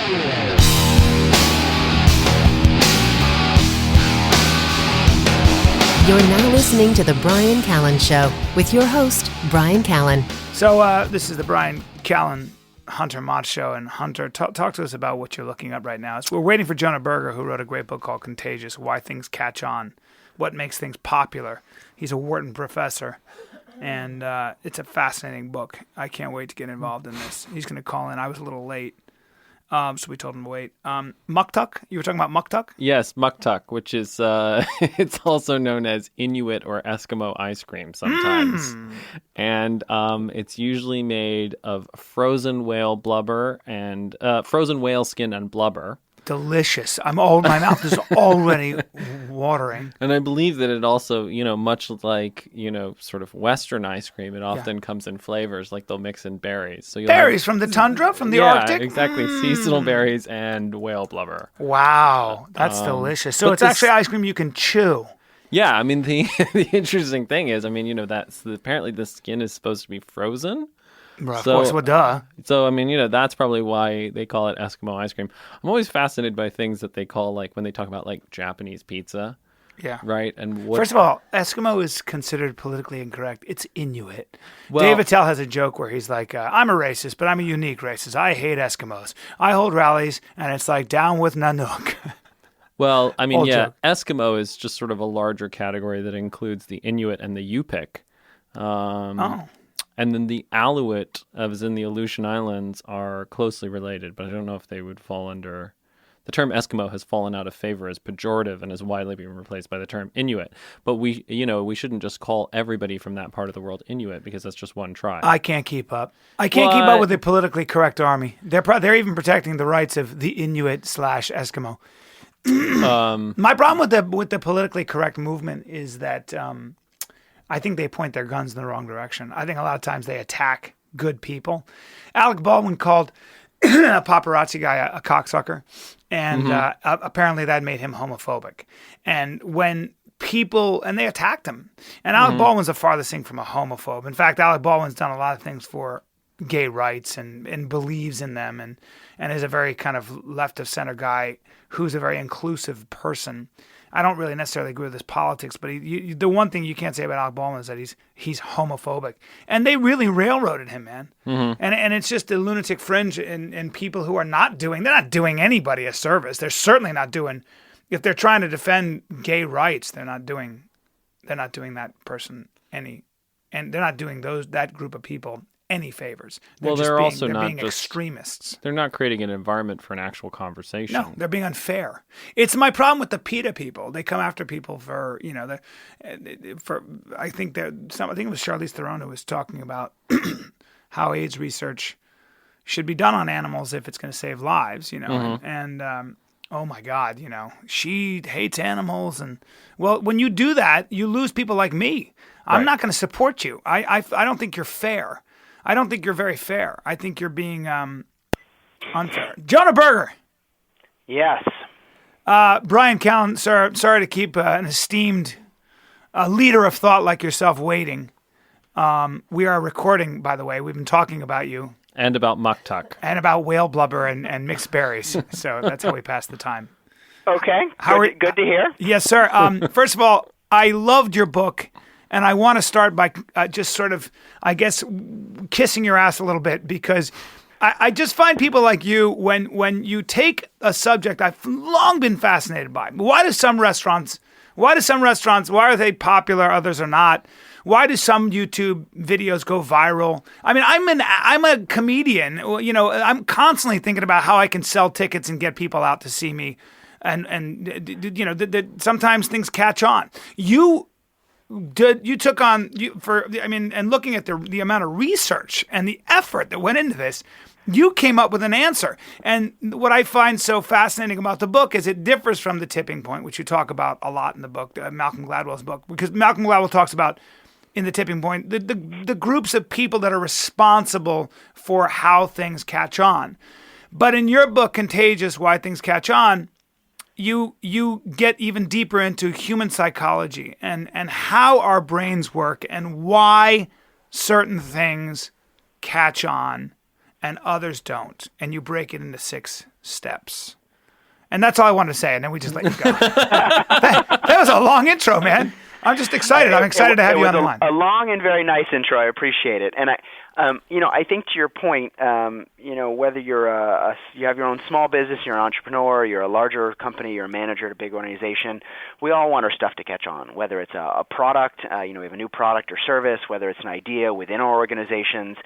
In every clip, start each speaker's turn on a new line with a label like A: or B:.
A: You're now listening to The Bryan Callen Show with your host, Bryan Callen.
B: So this is the Bryan Callen Hunter Mott Show. And Hunter, talk to us about what you're looking up right now. We're waiting for Jonah Berger, who wrote a great book called Contagious, Why Things Catch On, What Makes Things Popular. He's a Wharton professor, and it's a fascinating book. I can't wait to get involved in this. He's going to call in. I was a little late. So we told him to wait. Muktuk? You were talking about muktuk?
C: Yes, muktuk, which is it's also known as Inuit or Eskimo ice cream sometimes. And it's usually made of frozen whale blubber and frozen whale skin and blubber.
B: Delicious. My mouth is already watering.
C: And I believe that it also, much like, sort of Western ice cream, it often comes in flavors, like they'll mix in berries. So
B: berries from the tundra, from the Arctic?
C: Yeah, exactly. Seasonal berries and whale blubber.
B: Wow, that's delicious. So it's actually ice cream you can chew.
C: Yeah, I mean, the interesting thing is, apparently the skin is supposed to be frozen.
B: Right, of course, well, duh.
C: So, that's probably why they call it Eskimo ice cream. I'm always fascinated by things that they call, like, when they talk about, like, Japanese pizza.
B: Yeah.
C: Right? And
B: First of all, Eskimo is considered politically incorrect. It's Inuit.
C: Well,
B: Dave Attell has a joke where he's like, I'm a racist, but I'm a unique racist. I hate Eskimos. I hold rallies, and it's like, down with Nanook.
C: Well,
B: joke.
C: Eskimo is just sort of a larger category that includes the Inuit and the Yupik. And then the Aleut, as in the Aleutian Islands, are closely related, but I don't know if they would fall under... The term Eskimo has fallen out of favor as pejorative and is widely being replaced by the term Inuit. But we shouldn't just call everybody from that part of the world Inuit because that's just one tribe.
B: I can't keep up. I can't keep up with the politically correct army. They're even protecting the rights of the Inuit/Eskimo. My problem with the politically correct movement is that I think they point their guns in the wrong direction. I think a lot of times they attack good people. Alec Baldwin called a paparazzi guy a cocksucker, and apparently that made him homophobic. And when they attacked him, and Alec Baldwin's the farthest thing from a homophobe. In fact, Alec Baldwin's done a lot of things for gay rights and believes in them, and is a very kind of left of center guy who's a very inclusive person. I don't really necessarily agree with his politics, but the one thing you can't say about Alec Baldwin is that he's homophobic. And they really railroaded him, man. And it's just a lunatic fringe and people who they're not doing anybody a service. They're certainly not doing, if they're trying to defend gay rights, they're not doing that person and they're not doing that group of people any favors. They're being extremists.
C: They're not creating an environment for an actual conversation.
B: No, they're being unfair. It's my problem with the PETA people. They come after people for, I think it was Charlize Theron who was talking about how AIDS research should be done on animals if it's going to save lives, and oh my God, she hates animals. And well, when you do that, you lose people like me. I'm not going to support you. I don't think you're fair. I don't think you're very fair. I think you're being unfair. Jonah Berger.
D: Yes.
B: Bryan Callen, sir, sorry to keep an esteemed leader of thought like yourself waiting. We are recording, by the way. We've been talking about you.
C: And about muktuk.
B: And about whale blubber and mixed berries. So that's how we pass the time.
D: Okay. Good to hear.
B: Yes, sir. First of all, I loved your book. And I want to start by just sort of, I guess, kissing your ass a little bit, because I just find people like you, when you take a subject I've long been fascinated by. Why are they popular, others are not? Why do some YouTube videos go viral? I mean, I'm a comedian. I'm constantly thinking about how I can sell tickets and get people out to see me. And sometimes things catch on. You took on and looking at the amount of research and the effort that went into this, you came up with an answer. And what I find so fascinating about the book is it differs from The Tipping Point, which you talk about a lot in the book, Malcolm Gladwell's book, because Malcolm Gladwell talks about in The Tipping Point the groups of people that are responsible for how things catch on. But in your book, Contagious, Why Things Catch On, you get even deeper into human psychology and how our brains work and why certain things catch on and others don't. And you break it into six steps. And that's all I wanted to say, and then we just let you go. that was a long intro, man. I'm just excited. I'm excited to have you on the line.
D: A long and very nice intro. I appreciate it. And I think to your point, whether you're you have your own small business, you're an entrepreneur, you're a larger company, you're a manager at a big organization, we all want our stuff to catch on. Whether it's a product, we have a new product or service, whether it's an idea within our organizations,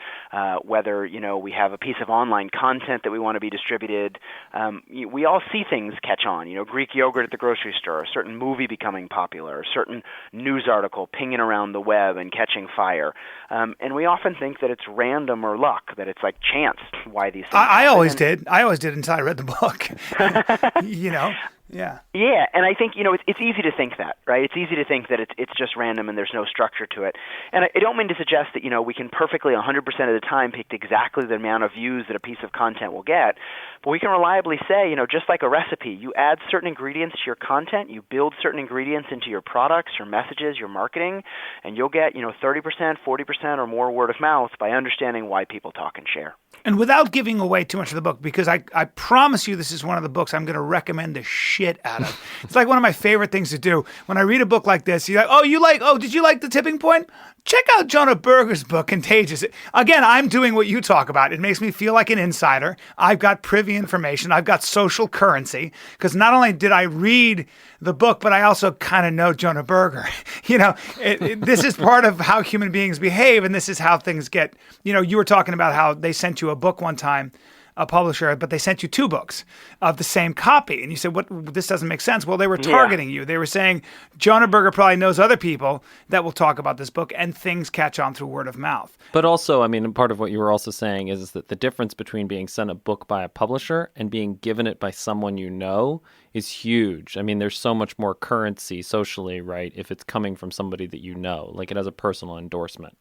D: whether we have a piece of online content that we want to be distributed. We all see things catch on. Greek yogurt at the grocery store, a certain movie becoming popular, a certain news article pinging around the web and catching fire, and we often think that it's random or luck, that it's like chance why these things
B: I always did until I read the book. Yeah.
D: Yeah, and I think it's easy to think that, right? It's easy to think that it's just random and there's no structure to it. And I don't mean to suggest that we can perfectly 100% of the time pick exactly the amount of views that a piece of content will get, but we can reliably say, just like a recipe, you add certain ingredients to your content, you build certain ingredients into your products, your messages, your marketing, and you'll get 30%, 40% or more word of mouth by understanding why people talk and share.
B: And without giving away too much of the book, because I promise you this is one of the books I'm going to recommend the shit out of. It's like one of my favorite things to do. When I read a book like this, you're like, did you like The Tipping Point? Check out Jonah Berger's book, Contagious. Again, I'm doing what you talk about. It makes me feel like an insider. I've got privy information. I've got social currency. Because not only did I read the book, but I also kind of know Jonah Berger. This is part of how human beings behave, and this is how things get. You were talking about how they sent you a book one time, a publisher, but they sent you 2 books of the same copy. And you said, this doesn't make sense. Well, they were targeting you. They were saying, Jonah Berger probably knows other people that will talk about this book, and things catch on through word of mouth.
C: But also, part of what you were also saying is that the difference between being sent a book by a publisher and being given it by someone is huge. There's so much more currency socially, right, if it's coming from somebody that you know. Like, it has a personal endorsement.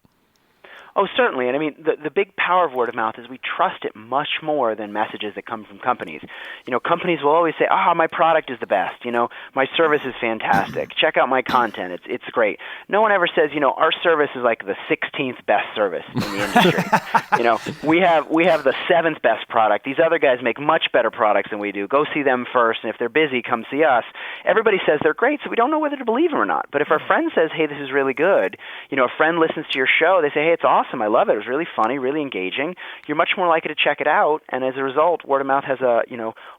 D: Oh, certainly. And the big power of word of mouth is we trust it much more than messages that come from companies. Companies will always say, my product is the best. My service is fantastic. Check out my content. It's great. No one ever says, our service is like the 16th best service in the industry. We have the 7th best product. These other guys make much better products than we do. Go see them first. And if they're busy, come see us. Everybody says they're great, so we don't know whether to believe them or not. But if our friend says, hey, this is really good, a friend listens to your show, they say, hey, it's awesome. I love it. It was really funny, really engaging. You're much more likely to check it out, and as a result, word of mouth has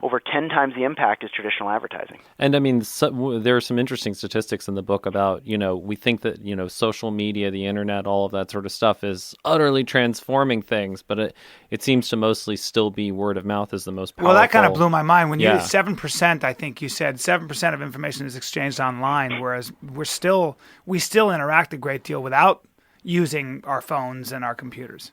D: over 10 times the impact as traditional advertising. And
C: there are some interesting statistics in the book about we think that social media, the internet, all of that sort of stuff is utterly transforming things, but it seems to mostly still be word of mouth is the most powerful.
B: Well, that kind of blew my mind when you 7%. I think you said 7% of information is exchanged online, whereas we still interact a great deal without using our phones and our computers.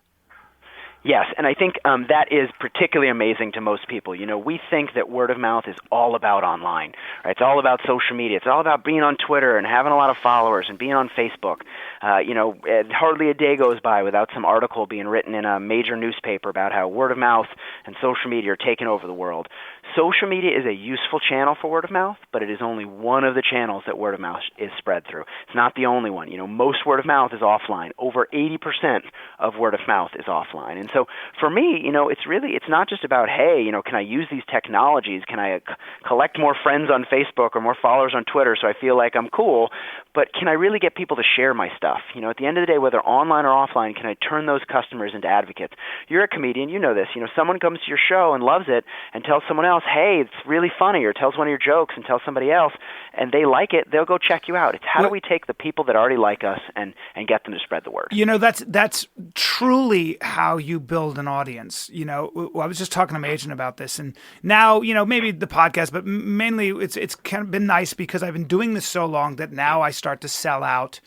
D: Yes, and I think that is particularly amazing to most people. We think that word of mouth is all about online, right? It's all about social media. It's all about being on Twitter and having a lot of followers and being on Facebook. Hardly a day goes by without some article being written in a major newspaper about how word of mouth and social media are taking over the world. Social media is a useful channel for word of mouth, but it is only one of the channels that word of mouth is spread through. It's not the only one. Most word of mouth is offline. Over 80% of word of mouth is offline. And so for me, it's not just about, hey, can I use these technologies? Can I collect more friends on Facebook or more followers on Twitter so I feel like I'm cool? But can I really get people to share my stuff? At the end of the day, whether online or offline, can I turn those customers into advocates? You're a comedian, you know this. Someone comes to your show and loves it and tells someone else, hey, it's really funny, or tells one of your jokes and tells somebody else, and they like it, they'll go check you out. It's how do we take the people that already like us and get them to spread the word?
B: That's truly how you build an audience. I was just talking to my agent about this, and now, maybe the podcast, but mainly it's kind of been nice because I've been doing this so long that now I start to sell out.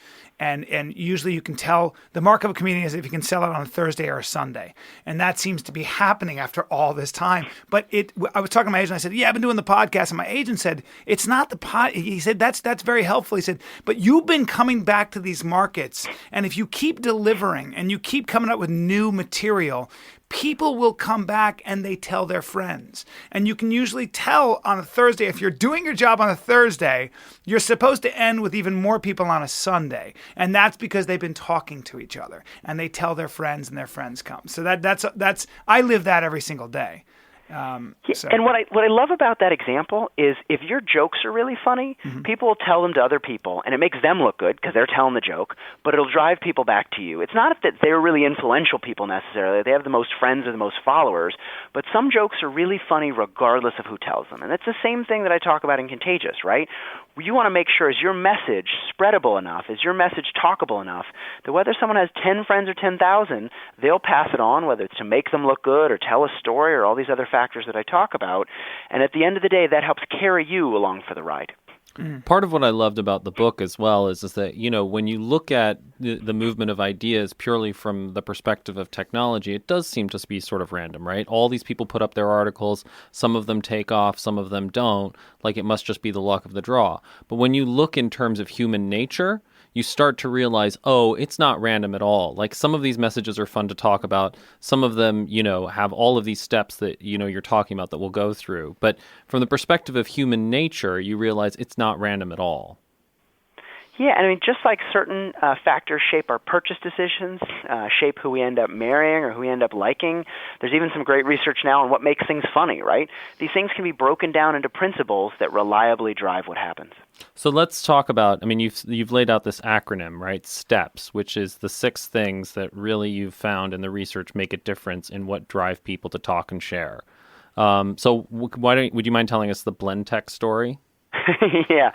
B: And usually you can tell the mark of a comedian is if you can sell it on a Thursday or a Sunday. And that seems to be happening after all this time. But I was talking to my agent. I said, I've been doing the podcast. And my agent said, it's not the pod. He said, that's very helpful. He said, but you've been coming back to these markets. And if you keep delivering and you keep coming up with new material, people will come back and they tell their friends. And you can usually tell on a Thursday, if you're doing your job on a Thursday, you're supposed to end with even more people on a Sunday. And that's because they've been talking to each other and they tell their friends and their friends come. So that's I live that every single day.
D: And what I love about that example is if your jokes are really funny, people will tell them to other people, and it makes them look good because they're telling the joke, but it'll drive people back to you. It's not that they're really influential people necessarily. They have the most friends or the most followers, but some jokes are really funny regardless of who tells them. And it's the same thing that I talk about in Contagious, right? You want to make sure, is your message spreadable enough, is your message talkable enough, that whether someone has 10 friends or 10,000, they'll pass it on, whether it's to make them look good or tell a story or all these other factors that I talk about. And at the end of the day, that helps carry you along for the ride.
C: Part of what I loved about the book as well is that, when you look at the movement of ideas purely from the perspective of technology, it does seem to be sort of random, right? All these people put up their articles, some of them take off, some of them don't, like it must just be the luck of the draw. But when you look in terms of human nature, you start to realize, oh, it's not random at all. Like some of these messages are fun to talk about. Some of them, have all of these steps that, you're talking about that we'll go through. But from the perspective of human nature, you realize it's not random at all.
D: Yeah, and I mean, just like certain factors shape our purchase decisions, shape who we end up marrying or who we end up liking, there's even some great research now on what makes things funny, right? These things can be broken down into principles that reliably drive what happens. So
C: let's talk about, you've laid out this acronym, right? STEPS, which is the 6 things that really you've found in the research make a difference in what drive people to talk and share. Would you mind telling us the Blendtec story?
D: Yeah.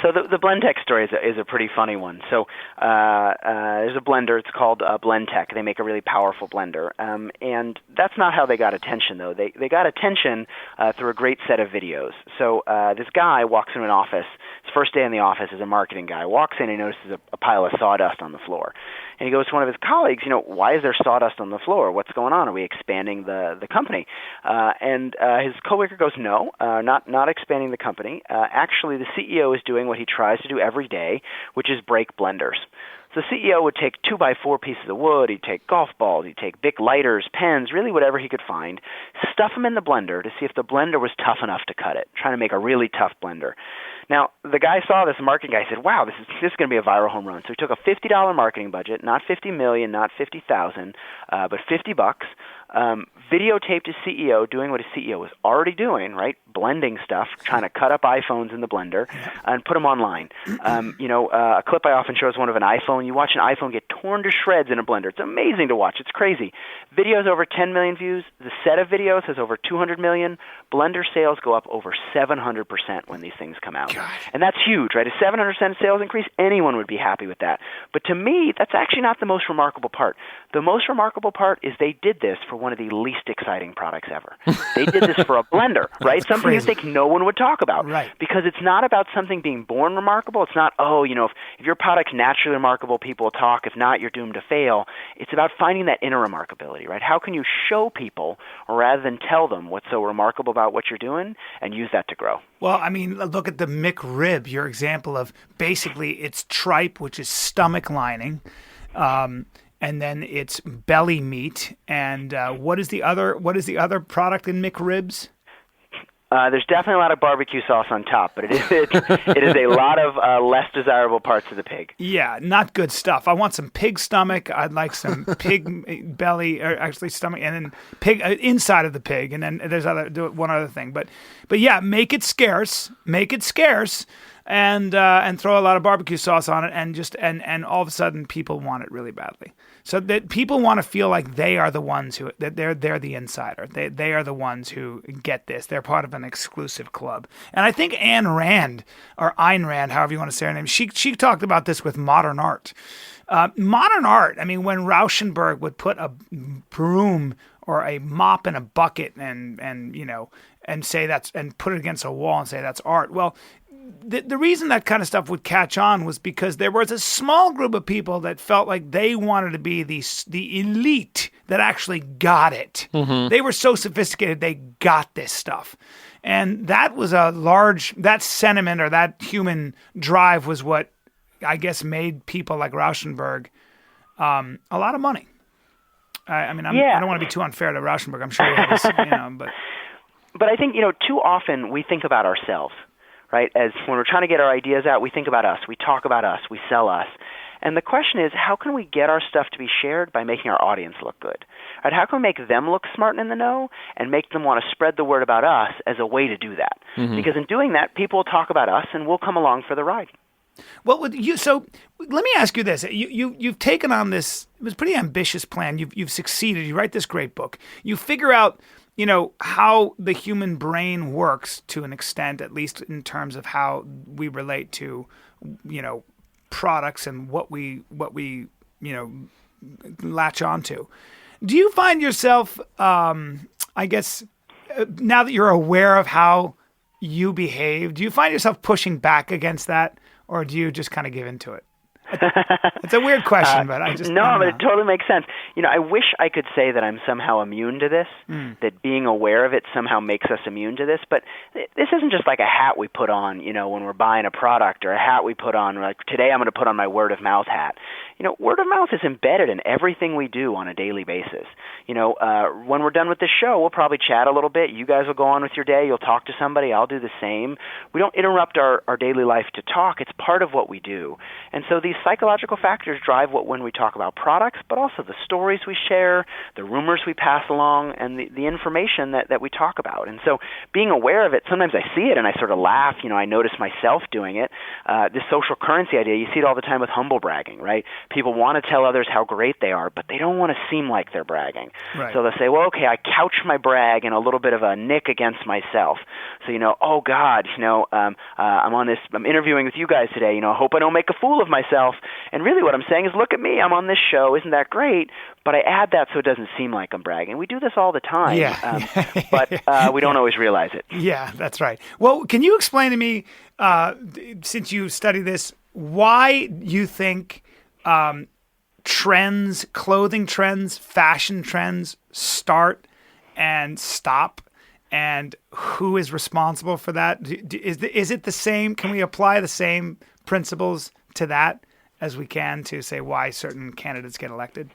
D: So the Blendtec story is a pretty funny one. So there's a blender. It's called Blendtec. They make a really powerful blender. And that's not how they got attention, though. They got attention through a great set of videos. So this guy walks into an office. His first day in the office is a marketing guy. Walks in and notices a pile of sawdust on the floor. And he goes to one of his colleagues, why is there sawdust on the floor? What's going on? Are we expanding the company? And his coworker goes, no, not expanding the company. Actually, the CEO is doing what he tries to do every day, which is break blenders. So the CEO would take 2x4 pieces of wood, he'd take golf balls, he'd take Bic lighters, pens, really whatever he could find, stuff them in the blender to see if the blender was tough enough to cut it, trying to make a really tough blender. Now, the guy saw this, marketing guy said, wow, this is going to be a viral home run. So he took a $50 marketing budget, not $50 million, not $50,000, but $50, videotaped his CEO doing what his CEO was already doing, right? Blending stuff, trying to cut up iPhones in the blender, and put them online. A clip I often show is one of an iPhone. You watch an iPhone get torn to shreds in a blender. It's amazing to watch. It's crazy. Videos over 10 million views. The set of videos has over 200 million. Blender sales go up over 700% when these things come out. God. And that's huge, right? A 700% sales increase, anyone would be happy with that. But to me, that's actually not the most remarkable part. The most remarkable part is they did this for one of the least exciting products ever. They did this for a blender, right? Something crazy. You think no one would talk about.
B: Right.
D: Because it's not about something being born remarkable. It's not, if your product's naturally remarkable, people will talk. If not, you're doomed to fail. It's about finding that inner remarkability, right? How can you show people rather than tell them what's so remarkable about what you're doing and use that to grow?
B: Well, look at the McRib, your example of basically it's tripe, which is stomach lining, and then it's belly meat. And what is the other product in McRibs?
D: There's definitely a lot of barbecue sauce on top, but it is a lot of less desirable parts of the pig.
B: Yeah, not good stuff. I want some pig stomach. I'd like some pig belly, or actually stomach, and then pig inside of the pig, and then there's one other thing. But yeah, make it scarce, and throw a lot of barbecue sauce on it, and all of a sudden people want it really badly. So that people want to feel like they are the ones that they're the insider. They are the ones who get this. They're part of an exclusive club. And I think Ayn Rand, however you want to say her name, she talked about this with modern art. Modern art, when Rauschenberg would put a broom or a mop in a bucket and say and put it against a wall and say that's art. Well, the reason that kind of stuff would catch on was because there was a small group of people that felt like they wanted to be the elite that actually got it. Mm-hmm. They were so sophisticated, they got this stuff. And that was that sentiment or that human drive was what I guess made people like Rauschenberg a lot of money. I don't want to be too unfair to Rauschenberg. I'm sure he had this, but...
D: But I think, too often we think about ourselves. Right? As when we're trying to get our ideas out, we think about us, we talk about us, we sell us. And the question is, how can we get our stuff to be shared by making our audience look good? Right? How can we make them look smart and in the know and make them want to spread the word about us as a way to do that? Because in doing that, people will talk about us and we'll come along for the ride.
B: Well, so let me ask you this. You've taken on this, it was a pretty ambitious plan. You've succeeded. You write this great book. You figure out, how the human brain works to an extent, at least in terms of how we relate to, products and what we latch onto. Do you find yourself, I guess, now that you're aware of how you behave, do you find yourself pushing back against that? Or do you just kind of give into it? It's a weird question, but I just...
D: No, but it totally makes sense. I wish I could say that I'm somehow immune to this, that being aware of it somehow makes us immune to this, but this isn't just like a hat we put on, when we're buying a product, or a hat we put on, like today I'm going to put on my word of mouth hat. Word of mouth is embedded in everything we do on a daily basis. When we're done with this show, we'll probably chat a little bit. You guys will go on with your day. You'll talk to somebody. I'll do the same. We don't interrupt our daily life to talk. It's part of what we do. And so these psychological factors drive when we talk about products, but also the stories we share, the rumors we pass along, and the information that we talk about. And so being aware of it, sometimes I see it and I sort of laugh. I notice myself doing it. This social currency idea, you see it all the time with humble bragging, right? People want to tell others how great they are, but they don't want to seem like they're bragging.
B: Right.
D: So they'll say, well, okay, I couch my brag in a little bit of a nick against myself. So, oh God, I'm interviewing with you guys today, I hope I don't make a fool of myself. And really what I'm saying is, look at me, I'm on this show, isn't that great? But I add that so it doesn't seem like I'm bragging. We do this all the time, but we don't always realize it.
B: Yeah, that's right. Well, can you explain to me, since you study this, why you think trends, clothing trends, fashion trends start and stop, and who is responsible for that? Is it the same? Can we apply the same principles to that as we can to say why certain candidates get elected?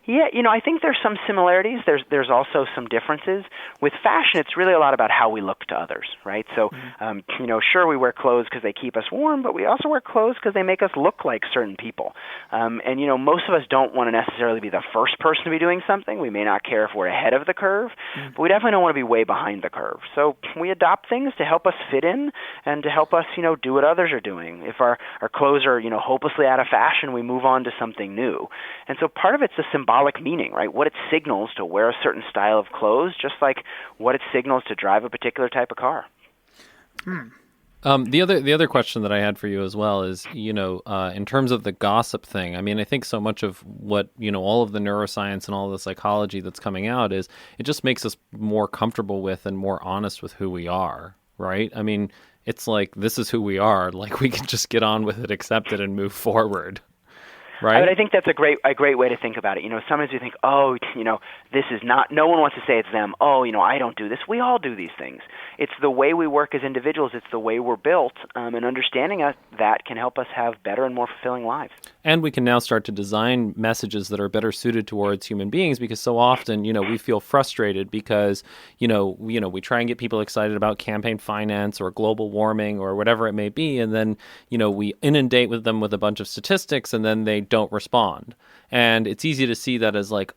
D: Yeah, I think there's some similarities. There's also some differences. With fashion, it's really a lot about how we look to others, right? So, sure, we wear clothes because they keep us warm, but we also wear clothes because they make us look like certain people. And most of us don't want to necessarily be the first person to be doing something. We may not care if we're ahead of the curve, but we definitely don't want to be way behind the curve. So we adopt things to help us fit in and to help us, do what others are doing. If our clothes are, hopelessly out of fashion, we move on to something new. And so part of it's a symbolic meaning, right? What it signals to wear a certain style of clothes, just like what it signals to drive a particular type of car.
C: The other question that I had for you as well is, in terms of the gossip thing, I think so much of what, all of the neuroscience and all the psychology that's coming out is it just makes us more comfortable with and more honest with who we are, right? It's like, this is who we are. Like, we can just get on with it, accept it, and move forward. Right.
D: I think that's a great way to think about it. Sometimes we think, this is not, no one wants to say it's them. I don't do this. We all do these things. It's the way we work as individuals. It's the way we're built. And understanding that can help us have better and more fulfilling lives.
C: And we can now start to design messages that are better suited towards human beings, because so often, we feel frustrated because, we try and get people excited about campaign finance or global warming or whatever it may be. And then, we inundate with them with a bunch of statistics, and then they don't respond. And it's easy to see that as like,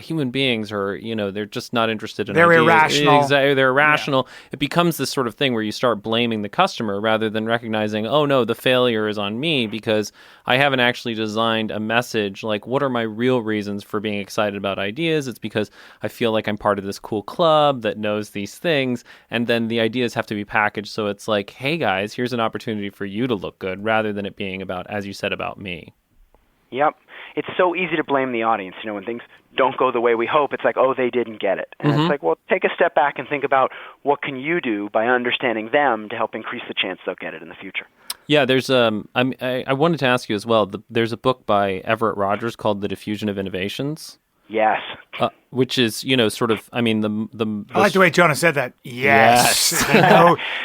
C: human beings are, they're just not interested in
B: They're
C: ideas.
B: irrational.
C: Exactly, they're irrational. Yeah. It becomes this sort of thing where you start blaming the customer rather than recognizing, oh no, the failure is on me because I haven't actually designed a message. Like, what are my real reasons for being excited about ideas? It's because I feel like I'm part of this cool club that knows these things. And then the ideas have to be packaged. So it's like, hey guys, here's an opportunity for you to look good, rather than it being about, as you said, about me.
D: Yep. It's so easy to blame the audience. When things don't go the way we hope, it's like, oh, they didn't get it. And it's like, well, take a step back and think about what can you do by understanding them to help increase the chance they'll get it in the future.
C: Yeah, there's I wanted to ask you as well. There's a book by Everett Rogers called The Diffusion of Innovations.
D: Yes.
C: Which is, sort of, I
B: like the way Jonah said that. Yes.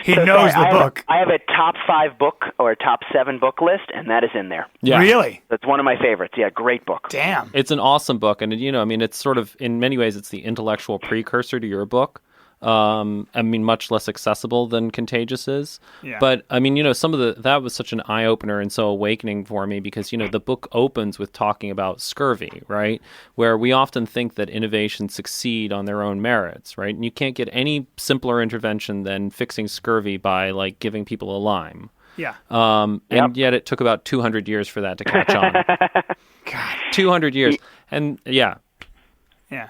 B: He knows the book.
D: I have a top 5 book or a top 7 book list, and that is in there.
C: Yeah.
B: Really?
D: That's one of my favorites. Yeah, great book.
B: Damn.
C: It's an awesome book. And, it's sort of, in many ways, it's the intellectual precursor to your book. Much less accessible than Contagious is.
B: Yeah.
C: But that was such an eye opener and so awakening for me because, the book opens with talking about scurvy, right? Where we often think that innovations succeed on their own merits, right? And you can't get any simpler intervention than fixing scurvy by like giving people a lime.
B: Yeah.
C: And yet it took about 200 years for that to catch on.
B: God.
C: 200 years. And yeah.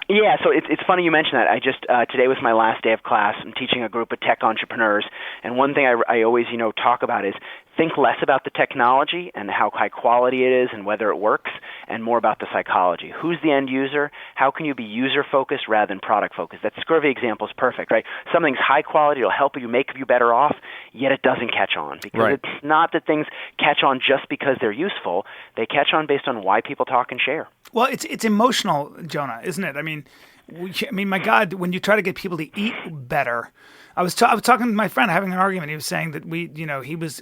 D: Yeah, so it's funny you mention that. I just today was my last day of class. I'm teaching a group of tech entrepreneurs, and one thing I always talk about is think less about the technology and how high quality it is and whether it works, and more about the psychology. Who's the end user? How can you be user focused rather than product focused? That scurvy example is perfect, right? Something's high quality, it'll help you, make you better off, yet it doesn't catch on because it's not that things catch on just because they're useful. They catch on based on why people talk and share.
B: Well, it's emotional, Jonah, isn't it? I mean, my God, when you try to get people to eat better, I was talking to my friend, having an argument. He was saying that he was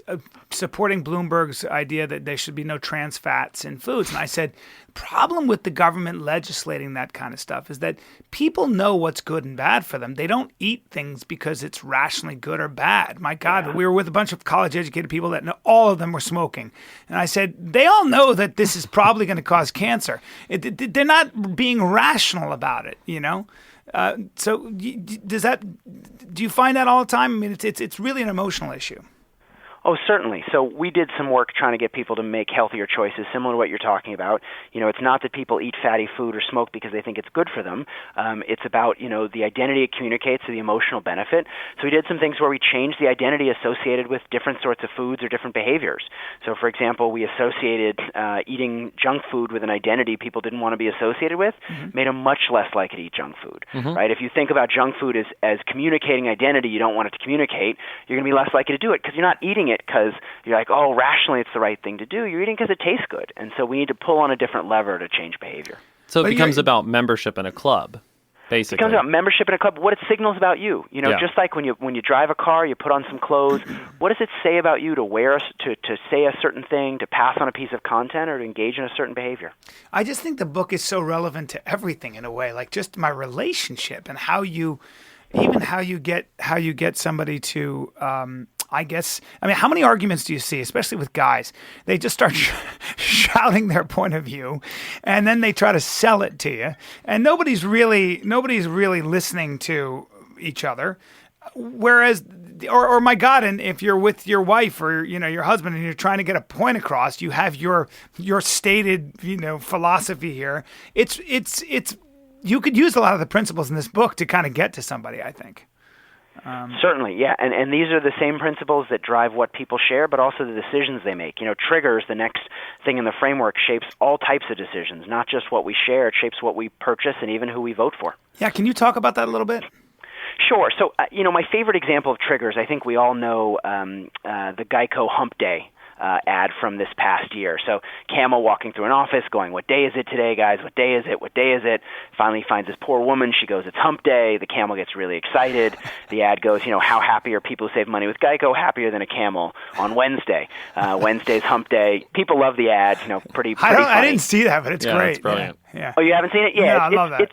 B: supporting Bloomberg's idea that there should be no trans fats in foods, and I said, problem with the government legislating that kind of stuff is that people know what's good and bad for them. They don't eat things because it's rationally good or bad. My God, we were with a bunch of college-educated people that all of them were smoking, and I said they all know that this is probably going to cause cancer. They're not being rational about it, So do you find that all the time? I mean, it's really an emotional issue.
D: Oh, certainly. So we did some work trying to get people to make healthier choices, similar to what you're talking about. It's not that people eat fatty food or smoke because they think it's good for them. It's about, the identity it communicates, the emotional benefit. So we did some things where we changed the identity associated with different sorts of foods or different behaviors. So, for example, we associated eating junk food with an identity people didn't want to be associated with, made them much less likely to eat junk food, right? If you think about junk food as communicating identity you don't want it to communicate, you're going to be less likely to do it because you're not eating it because you're like, oh, rationally it's the right thing to do. You're eating because it tastes good. And so we need to pull on a different lever to change behavior.
C: So it becomes about membership in a club, basically.
D: It becomes about membership in a club, what it signals about you. Just like when you drive a car, you put on some clothes, what does it say about you to wear, to say a certain thing, to pass on a piece of content, or to engage in a certain behavior?
B: I just think the book is so relevant to everything in a way, like just my relationship and how you get somebody to how many arguments do you see, especially with guys? They just start shouting their point of view, and then they try to sell it to you, and nobody's really listening to each other. Whereas, or my God, and if you're with your wife or your husband and you're trying to get a point across, you have your stated philosophy here. It's you could use a lot of the principles in this book to kind of get to somebody, I think.
D: Certainly, yeah. And these are the same principles that drive what people share, but also the decisions they make. Triggers, the next thing in the framework, shapes all types of decisions, not just what we share. It shapes what we purchase and even who we vote for.
B: Yeah, can you talk about that a little bit?
D: Sure. So, my favorite example of triggers, I think we all know the Geico Hump Day ad from this past year. So Camel walking through an office going, what day is it today, guys? What day is it? What day is it? Finally finds this poor woman. She goes, it's hump day. The camel gets really excited. The ad goes, how happy are people who save money with Geico? Happier than a camel on Wednesday. Wednesday's hump day. People love the ad, pretty funny.
B: I didn't see that, but it's great.
C: It's brilliant.
B: Yeah.
D: Oh, you haven't seen it? Yeah.
B: No, I love that.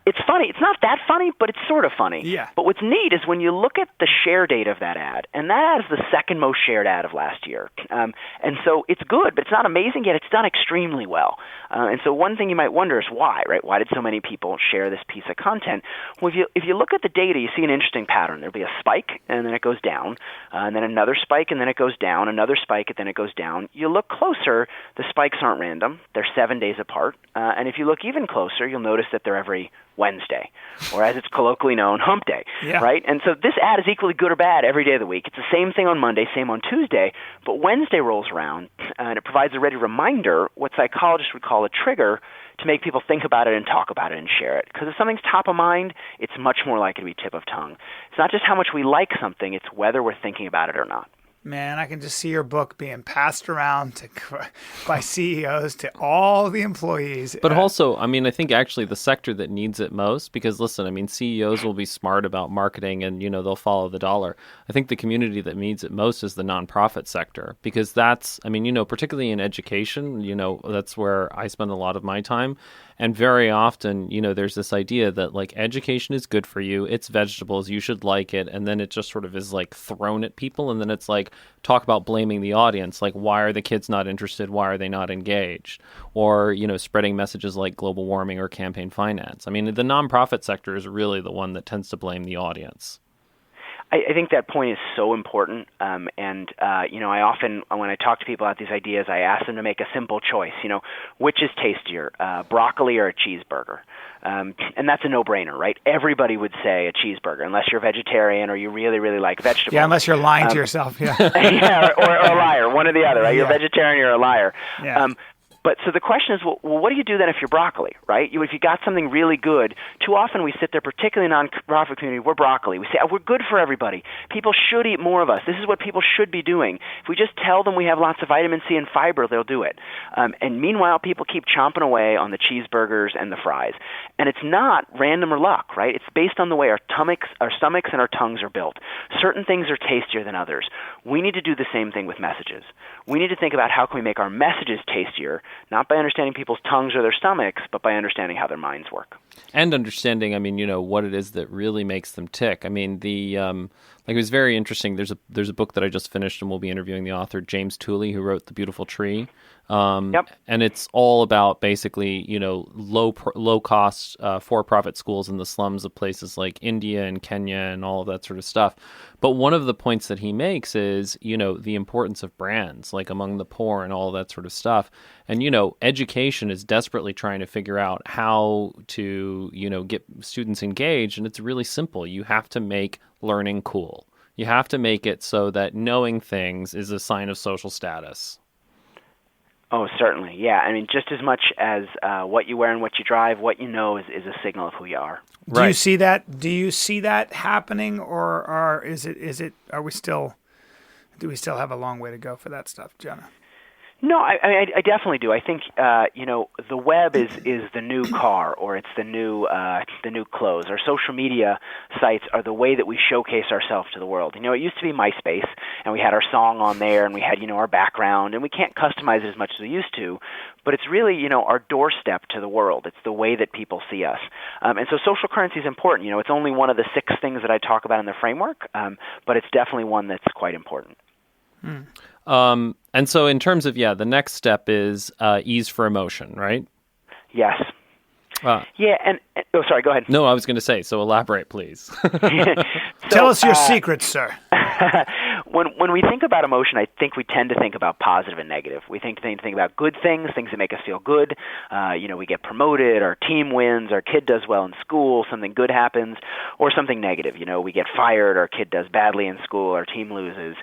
D: It's funny. It's not that funny, but it's sort of funny.
B: Yeah.
D: But what's neat is when you look at the share data of that ad, and that ad is the second most shared ad of last year. And so it's good, but it's not amazing yet. It's done extremely well. And so one thing you might wonder is why, right? Why did so many people share this piece of content? Well, if you look at the data, you see an interesting pattern. There'll be a spike, and then it goes down, and then another spike, and then it goes down, another spike, and then it goes down. You look closer, the spikes aren't random. They're 7 days apart. And if you look even closer, you'll notice that they're every Wednesday, or as it's colloquially known, hump day, right? And so this ad is equally good or bad every day of the week. It's the same thing on Monday, same on Tuesday, but Wednesday rolls around, and it provides a ready reminder, what psychologists would call a trigger, to make people think about it and talk about it and share it. Because if something's top of mind, it's much more likely to be tip of tongue. It's not just how much we like something, it's whether we're thinking about it or not.
B: Man, I can just see your book being passed around by CEOs to all the employees.
C: But also, I think actually the sector that needs it most, because listen, CEOs will be smart about marketing and, they'll follow the dollar. I think the community that needs it most is the nonprofit sector, because that's, particularly in education, that's where I spend a lot of my time. And very often, there's this idea that like education is good for you. It's vegetables. You should like it. And then it just sort of is like thrown at people. And then it's like, talk about blaming the audience. Like, why are the kids not interested? Why are they not engaged? Or, spreading messages like global warming or campaign finance. I mean, the nonprofit sector is really the one that tends to blame the audience.
D: I think that point is so important, I often, when I talk to people about these ideas, I ask them to make a simple choice. Which is tastier, broccoli or a cheeseburger? And that's a no-brainer, right? Everybody would say a cheeseburger, unless you're a vegetarian or you really, really like vegetables.
B: Yeah, unless you're lying to yourself. Yeah,
D: yeah, or a liar, one or the other, right? You're a vegetarian, you're a liar.
B: Yeah.
D: But so the question is, well, what do you do then if you're broccoli, right? If you got something really good, too often we sit there, particularly in the nonprofit community, we're broccoli. We say, we're good for everybody. People should eat more of us. This is what people should be doing. If we just tell them we have lots of vitamin C and fiber, they'll do it. And meanwhile, people keep chomping away on the cheeseburgers and the fries. And it's not random or luck, right? It's based on the way our stomachs and our tongues are built. Certain things are tastier than others. We need to do the same thing with messages. We need to think about how can we make our messages tastier, not by understanding people's tongues or their stomachs, but by understanding how their minds work.
C: And understanding, what it is that really makes them tick. It was very interesting. There's a book that I just finished, and we'll be interviewing the author, James Tooley, who wrote The Beautiful Tree.
D: Yep.
C: And it's all about basically, low cost for-profit schools in the slums of places like India and Kenya and all of that sort of stuff. But one of the points that he makes is, the importance of brands, like among the poor and all that sort of stuff. And, education is desperately trying to figure out how to, get students engaged. And it's really simple. You have to make learning cool. You have to make it so that knowing things is a sign of social status.
D: Oh, certainly. Yeah. Just as much as what you wear and what you drive, what you know is a signal of who you are.
B: Do you see that? Do you see that happening, or do we still have a long way to go for that stuff, Jonah?
D: No, I definitely do. I think the web is the new car, or it's the new clothes. Our social media sites are the way that we showcase ourselves to the world. It used to be MySpace, and we had our song on there, and we had our background, and we can't customize it as much as we used to. But it's really our doorstep to the world. It's the way that people see us, and so social currency is important. It's only one of the 6 things that I talk about in the framework, but it's definitely one that's quite important.
C: And so in terms of, the next step is ease for emotion, right?
D: Yes. And sorry, go ahead.
C: No, I was going to say, so elaborate, please.
B: Tell us your secrets, sir.
D: When we think about emotion, I think we tend to think about positive and negative. We think about good things that make us feel good. We get promoted, our team wins, our kid does well in school, something good happens, or something negative. We get fired, our kid does badly in school, our team loses.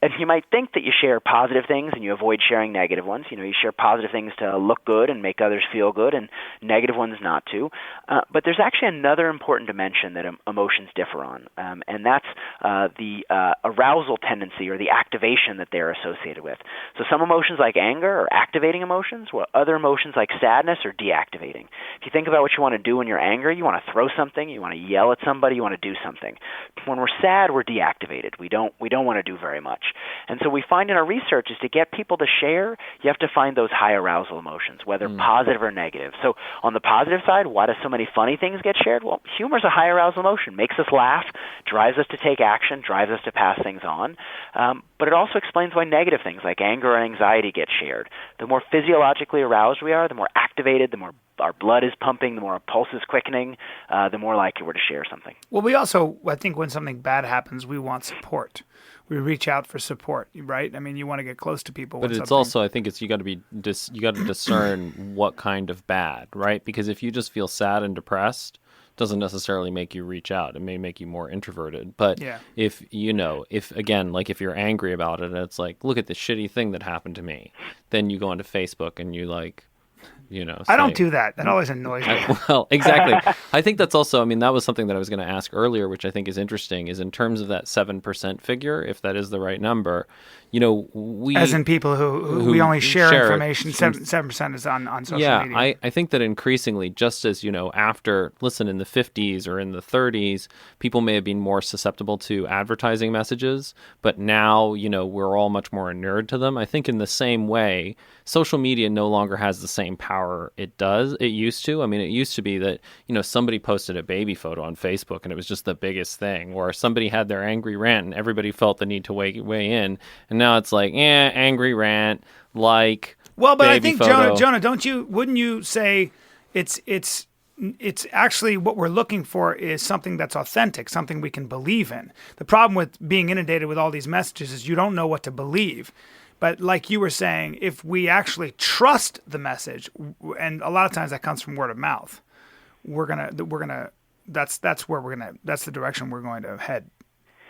D: And you might think that you share positive things and you avoid sharing negative ones. You share positive things to look good and make others feel good, and negative ones not to. But there's actually another important dimension that emotions differ on, and that's the arousal tendency or the activation that they're associated with. So some emotions like anger are activating emotions, while other emotions like sadness are deactivating. If you think about what you want to do when you're angry, you want to throw something, you want to yell at somebody, you want to do something. When we're sad, we're deactivated. We don't want to do very much. And so we find in our research is to get people to share, you have to find those high arousal emotions, whether positive or negative. So on the positive side, why do so many funny things get shared? Well, humor is a high arousal emotion, makes us laugh, drives us to take action, drives us to pass things on. But it also explains why negative things like anger and anxiety get shared. The more physiologically aroused we are, the more activated, the more our blood is pumping, the more our pulse is quickening, the more likely we're to share something.
B: Well, we also, I think when something bad happens, we want support. We reach out for support, right? You want to get close to people.
C: But it's also, I think you got to discern what kind of bad, right? Because if you just feel sad and depressed, it doesn't necessarily make you reach out. It may make you more introverted. But if you're angry about it, and it's like, look at this shitty thing that happened to me, then you go onto Facebook and you
B: I don't do that. That always annoys me.
C: Well, exactly. I think that's also, that was something that I was going to ask earlier, which I think is interesting, is in terms of that 7% figure, if that is the right number, we... As
B: in people who we only share information, 7% is on social media.
C: Yeah, I think that increasingly, just as, in the 50s or in the 30s, people may have been more susceptible to advertising messages, but now, we're all much more inured to them. I think in the same way, social media no longer has the same power power it does. It used to. I mean, it used to be that, somebody posted a baby photo on Facebook and it was just the biggest thing, or somebody had their angry rant and everybody felt the need to weigh in. And now it's like, angry rant,
B: well, but I think
C: photo.
B: Jonah, wouldn't you say it's actually what we're looking for is something that's authentic, something we can believe in. The problem with being inundated with all these messages is you don't know what to believe. But like you were saying, if we actually trust the message, and a lot of times that comes from word of mouth, that's the direction we're going to head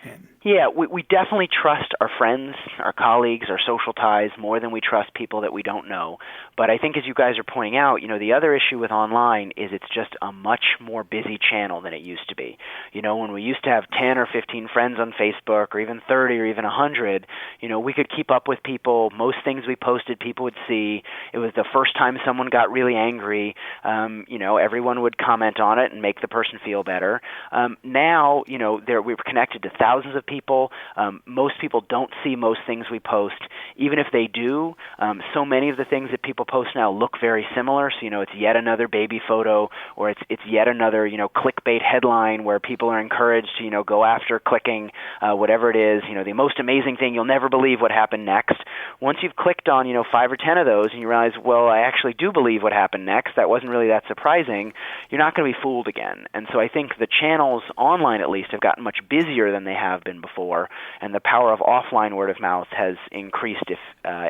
B: in.
D: Yeah, we definitely trust our friends, our colleagues, our social ties more than we trust people that we don't know. But I think as you guys are pointing out, the other issue with online is it's just a much more busy channel than it used to be. When we used to have 10 or 15 friends on Facebook, or even 30 or even 100, we could keep up with people. Most things we posted, people would see. It was the first time someone got really angry, everyone would comment on it and make the person feel better. Now, we're connected to thousands of people. Most people don't see most things we post. Even if they do, so many of the things that people post now look very similar. So, it's yet another baby photo, or it's yet another, clickbait headline where people are encouraged to, go after clicking whatever it is. The most amazing thing, you'll never believe what happened next. Once you've clicked on, 5 or 10 of those and you realize, well, I actually do believe what happened next. That wasn't really that surprising. You're not going to be fooled again. And so I think the channels online, at least, have gotten much busier than they have been before, and the power of offline word of mouth has increased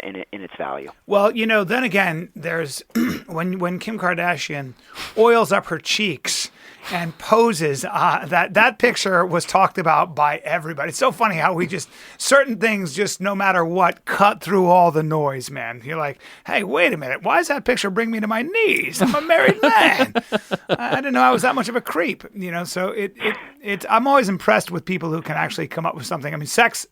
D: in its value.
B: Well, then again, there's when Kim Kardashian oils up her cheeks and poses, that picture was talked about by everybody. It's so funny how we certain things just no matter what cut through all the noise, man. You're like, hey, wait a minute, why does that picture bring me to my knees? I'm a married man. I didn't know I was that much of a creep. So I'm always impressed with people who can actually come up with something. I mean, sex,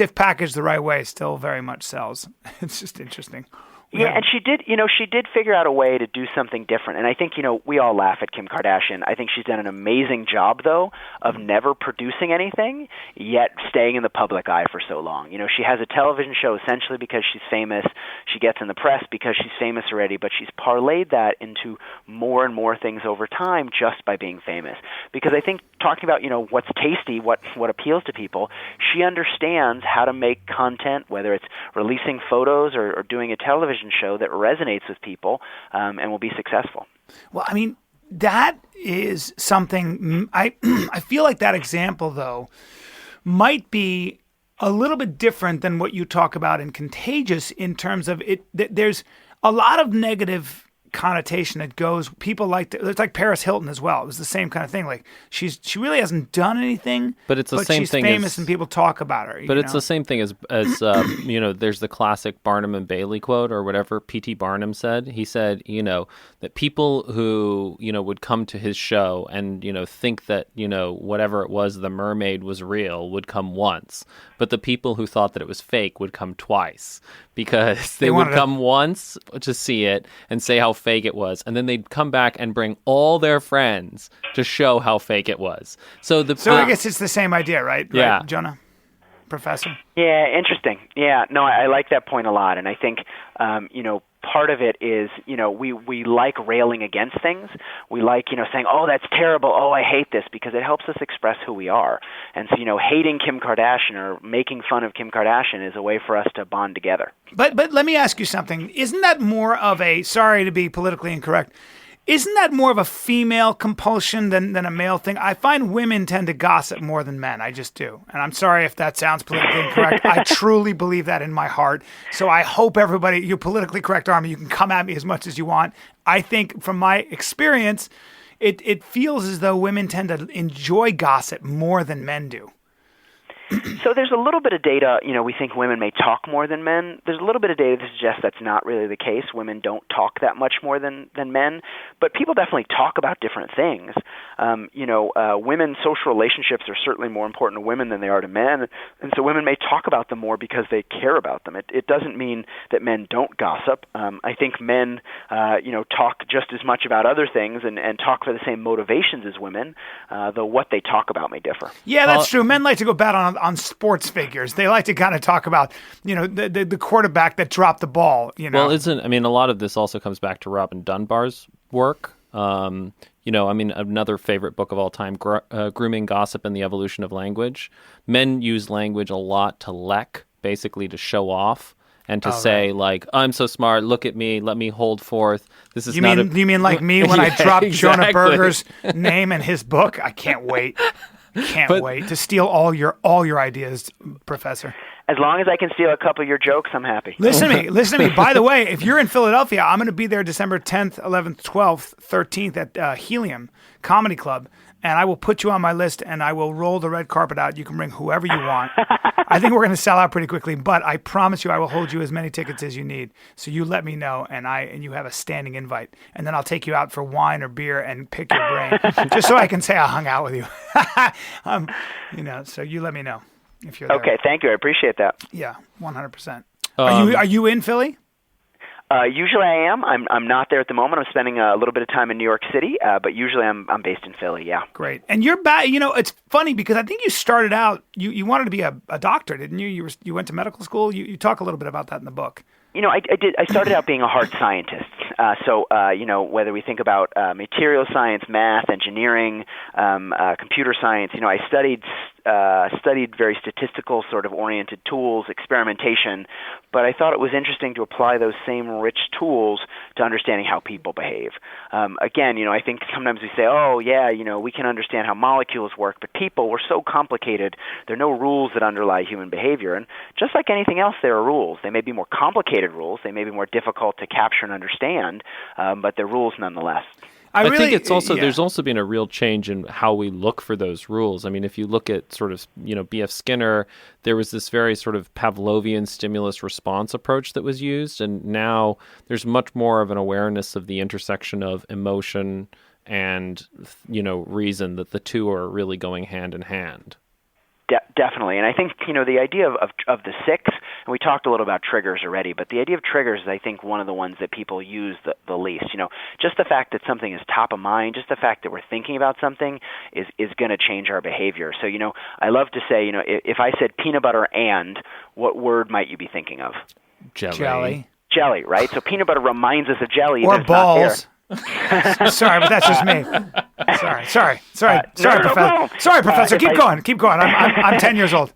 B: if packaged the right way, still very much sells. It's just interesting.
D: Yeah, and she did figure out a way to do something different. And I think, we all laugh at Kim Kardashian. I think she's done an amazing job, though, of never producing anything, yet staying in the public eye for so long. She has a television show essentially because she's famous. She gets in the press because she's famous already, but she's parlayed that into more and more things over time just by being famous. Because I think talking about, what's tasty, what appeals to people, she understands how to make content, whether it's releasing photos or doing a television show that resonates with people and will be successful.
B: Well, I mean, that is something I feel like that example, though, might be a little bit different than what you talk about in Contagious in terms of it. There's a lot of negative connotation that goes. People it's like Paris Hilton as well. It was the same kind of thing. Like she really hasn't done anything,
C: but it's the same
B: she's
C: thing.
B: Famous and people talk about her.
C: But it's the same thing as there's the classic Barnum and Bailey quote or whatever P.T. Barnum said. He said, that people who would come to his show and think that whatever it was, the mermaid was real, would come once, but the people who thought that it was fake would come twice. Because they would come once to see it and say how fake it was, and then they'd come back and bring all their friends to show how fake it was. So
B: I guess it's the same idea, right?
C: Yeah,
B: right, Jonah, Professor.
D: Yeah, interesting. Yeah, no, I like that point a lot, and I think part of it is, we like railing against things. We like, saying, oh, that's terrible. Oh, I hate this, because it helps us express who we are. And so, hating Kim Kardashian or making fun of Kim Kardashian is a way for us to bond together.
B: But let me ask you something. Isn't that more of sorry to be politically incorrect, isn't that more of a female compulsion than a male thing? I find women tend to gossip more than men. I just do. And I'm sorry if that sounds politically incorrect. I truly believe that in my heart. So I hope everybody, you politically correct army, you can come at me as much as you want. I think from my experience, it feels as though women tend to enjoy gossip more than men do.
D: So there's a little bit of data, we think women may talk more than men. There's a little bit of data that suggests that's not really the case. Women don't talk that much more than men, but people definitely talk about different things. Women's social relationships are certainly more important to women than they are to men, and so women may talk about them more because they care about them. It doesn't mean that men don't gossip. I think men, talk just as much about other things and talk for the same motivations as women, though what they talk about may differ.
B: Yeah, that's true. Men like to go bat on on sports figures. They like to kind of talk about, the quarterback that dropped the ball.
C: Well, a lot of this also comes back to Robin Dunbar's work. Another favorite book of all time, Grooming, Gossip, and the Evolution of Language. Men use language a lot to lek, basically to show off. And to say, like, I'm so smart, look at me, let me hold forth. This is
B: you mean like me when I dropped Jonah Berger's name in his book? I can't wait. Can't wait to steal all your ideas, Professor.
D: As long as I can steal a couple of your jokes, I'm happy.
B: Listen to me. By the way, if you're in Philadelphia, I'm going to be there December 10th, 11th, 12th, 13th at Helium Comedy Club. And I will put you on my list, and I will roll the red carpet out. You can bring whoever you want. I think we're going to sell out pretty quickly, but I promise you I will hold you as many tickets as you need. So you let me know, and you have a standing invite. And then I'll take you out for wine or beer and pick your brain, just so I can say I hung out with you. So you let me know if you're there.
D: Okay, thank you. I appreciate that.
B: Yeah, 100%. Are you in Philly?
D: Usually I am. I'm not there at the moment. I'm spending a little bit of time in New York City, but usually I'm based in Philly. Yeah.
B: Great. And you're back. It's funny because I think you started out. You wanted to be a doctor, didn't you? You went to medical school. You talk a little bit about that in the book.
D: I did. I started out being a hard scientist. Whether we think about material science, math, engineering, computer science, I studied very statistical sort of oriented tools, experimentation, but I thought it was interesting to apply those same rich tools to understanding how people behave. I think sometimes we say, we can understand how molecules work, but people, we're so complicated. There are no rules that underlie human behavior. And just like anything else, there are rules. They may be more complicated rules. They may be more difficult to capture and understand, but they're rules nonetheless.
C: I think it's also there's also been a real change in how we look for those rules. I mean, if you look at sort of, B.F. Skinner, there was this very sort of Pavlovian stimulus response approach that was used, and now there's much more of an awareness of the intersection of emotion and, reason, that the two are really going hand in hand.
D: Definitely. And I think, the idea of the six, and we talked a little about triggers already, but the idea of triggers is, I think, one of the ones that people use the least. Just the fact that something is top of mind, just the fact that we're thinking about something is going to change our behavior. So, I love to say, if I said peanut butter and, what word might you be thinking of?
C: Jelly.
D: Jelly, right? So peanut butter reminds us of jelly.
B: Or balls. Sorry, but that's just me. Sorry, Professor. Sorry, Professor. Keep going. I'm 10 years old.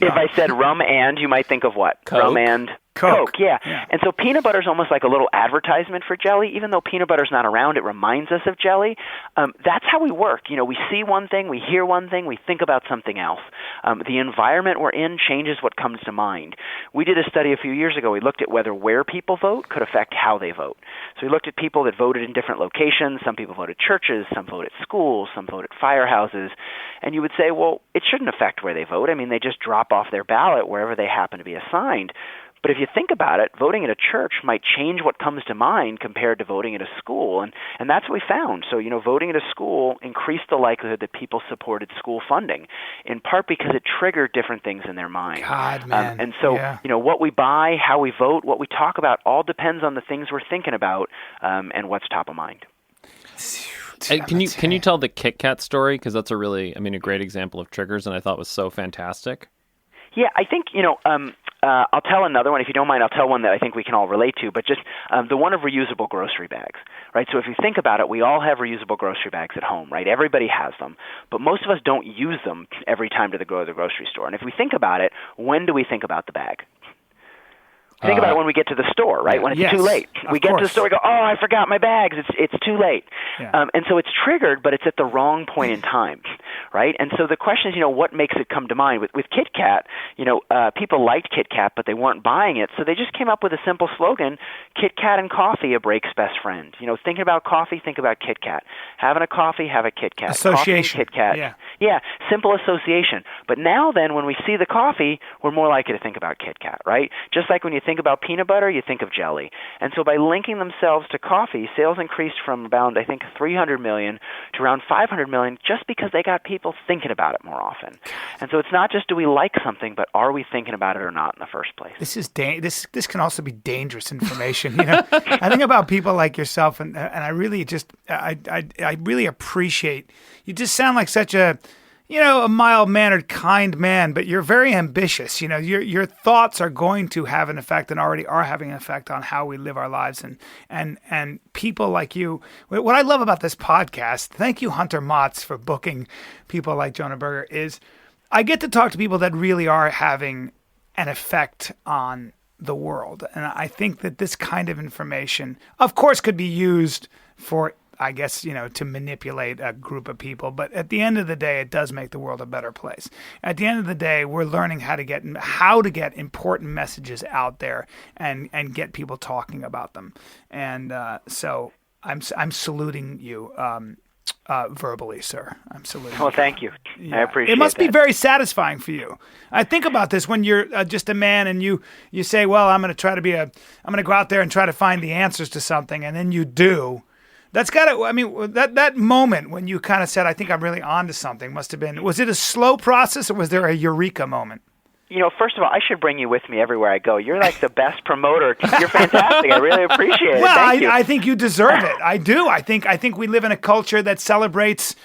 D: If I said rum and, you might think of what?
B: Coke.
D: Rum and Coke. Yeah. And so peanut butter is almost like a little advertisement for jelly. Even though peanut butter's not around, it reminds us of jelly. That's how we work. We see one thing, we hear one thing, we think about something else. The environment we're in changes what comes to mind. We did a study a few years ago. We looked at where people vote could affect how they vote. So we looked at people that voted in different locations. Some people voted churches, some voted schools, some voted firehouses. And you would say, well, it shouldn't affect where they vote. I mean, they just drop off their ballot wherever they happen to be assigned. But if you think about it, voting at a church might change what comes to mind compared to voting at a school. And that's what we found. So, voting at a school increased the likelihood that people supported school funding, in part because it triggered different things in their mind.
B: God, man.
D: And so, what we buy, how we vote, what we talk about, all depends on the things we're thinking about and what's top of mind.
C: Can you tell the Kit Kat story? Because that's a great example of triggers, and I thought was so fantastic.
D: Yeah, I think, I'll tell another one. If you don't mind, I'll tell one that I think we can all relate to, but just the one of reusable grocery bags, right? So if you think about it, we all have reusable grocery bags at home, right? Everybody has them, but most of us don't use them every time to go to the grocery store. And if we think about it, when do we think about the bag? Think about it when we get to the store, right? When it's too late. We get to the store, we go, I forgot my bags. It's too late. Yeah. And so it's triggered, but it's at the wrong point in time, right? And so the question is, what makes it come to mind? With Kit Kat, people liked Kit Kat, but they weren't buying it, so they just came up with a simple slogan, Kit Kat and coffee, a break's best friend. Thinking about coffee, think about Kit Kat. Having a coffee, have a Kit Kat.
B: Association.
D: Coffee, Kit Kat. Yeah, simple association. But now then, when we see the coffee, we're more likely to think about Kit Kat, right? Just like when you think about peanut butter, you think of jelly. And so by linking themselves to coffee, sales increased from around, I think, 300 million to around 500 million just because they got people thinking about it more often. And so it's not just do we like something, but are we thinking about it or not in the first place?
B: This is this can also be dangerous information. I think about people like yourself, and I really just I really appreciate. You just sound like such a a mild-mannered, kind man, but you're very ambitious. Your thoughts are going to have an effect and already are having an effect on how we live our lives. And people like you, what I love about this podcast, thank you, Hunter Motz, for booking people like Jonah Berger, is I get to talk to people that really are having an effect on the world. And I think that this kind of information, of course, could be used for, I guess, to manipulate a group of people. But at the end of the day, it does make the world a better place. At the end of the day, we're learning how to get important messages out there and get people talking about them. And so I'm saluting you verbally, sir. I'm saluting you.
D: Well, thank you. Yeah. I appreciate it.
B: It must be very satisfying for you. I think about this when you're just a man and you say, well, I'm going to go out there and try to find the answers to something, and then you do. That's that moment when you kind of said, I think I'm really onto something must have been, was it a slow process or was there a eureka moment?
D: First of all, I should bring you with me everywhere I go. You're like the best promoter. You're fantastic. I really appreciate it.
B: Well,
D: Thank you.
B: I think you deserve it. I do. I think we live in a culture that celebrates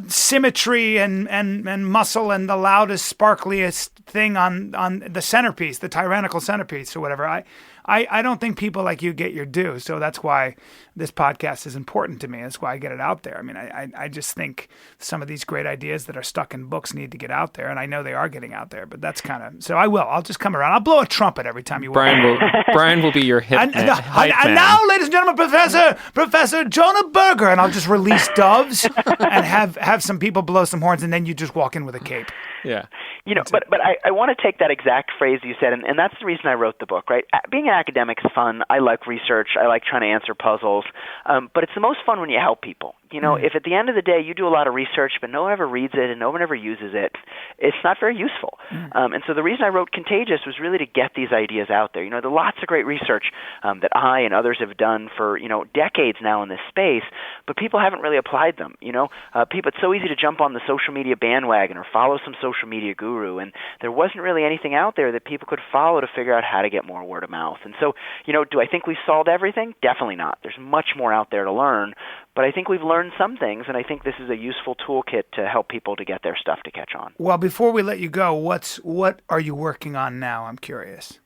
B: symmetry and muscle and the loudest, sparkliest thing on the centerpiece, the tyrannical centerpiece or whatever. I don't think people like you get your due. So that's why this podcast is important to me. That's why I get it out there. I mean, I just think some of these great ideas that are stuck in books need to get out there. And I know they are getting out there, but that's kind of, so I'll just come around. I'll blow a trumpet every time you
C: Brian will be your hype man.
B: And now, ladies and gentlemen, Professor Jonah Berger, and I'll just release doves and have some people blow some horns, and then you just walk in with a cape.
C: Yeah.
D: But I want to take that exact phrase you said, and that's the reason I wrote the book, right? Being an academic is fun. I like research. I like trying to answer puzzles. But it's the most fun when you help people. If at the end of the day you do a lot of research, but no one ever reads it and no one ever uses it, it's not very useful. And so the reason I wrote Contagious was really to get these ideas out there. There are lots of great research that I and others have done for, decades now in this space, but people haven't really applied them. It's so easy to jump on the social media bandwagon or follow some social media guru, and there wasn't really anything out there that people could follow to figure out how to get more word of mouth. And so, do I think we've solved everything? Definitely not. There's much more out there to learn, but I think we've learned some things, and I think this is a useful toolkit to help people to get their stuff to catch on.
B: Well, before we let you go, what are you working on now? I'm curious.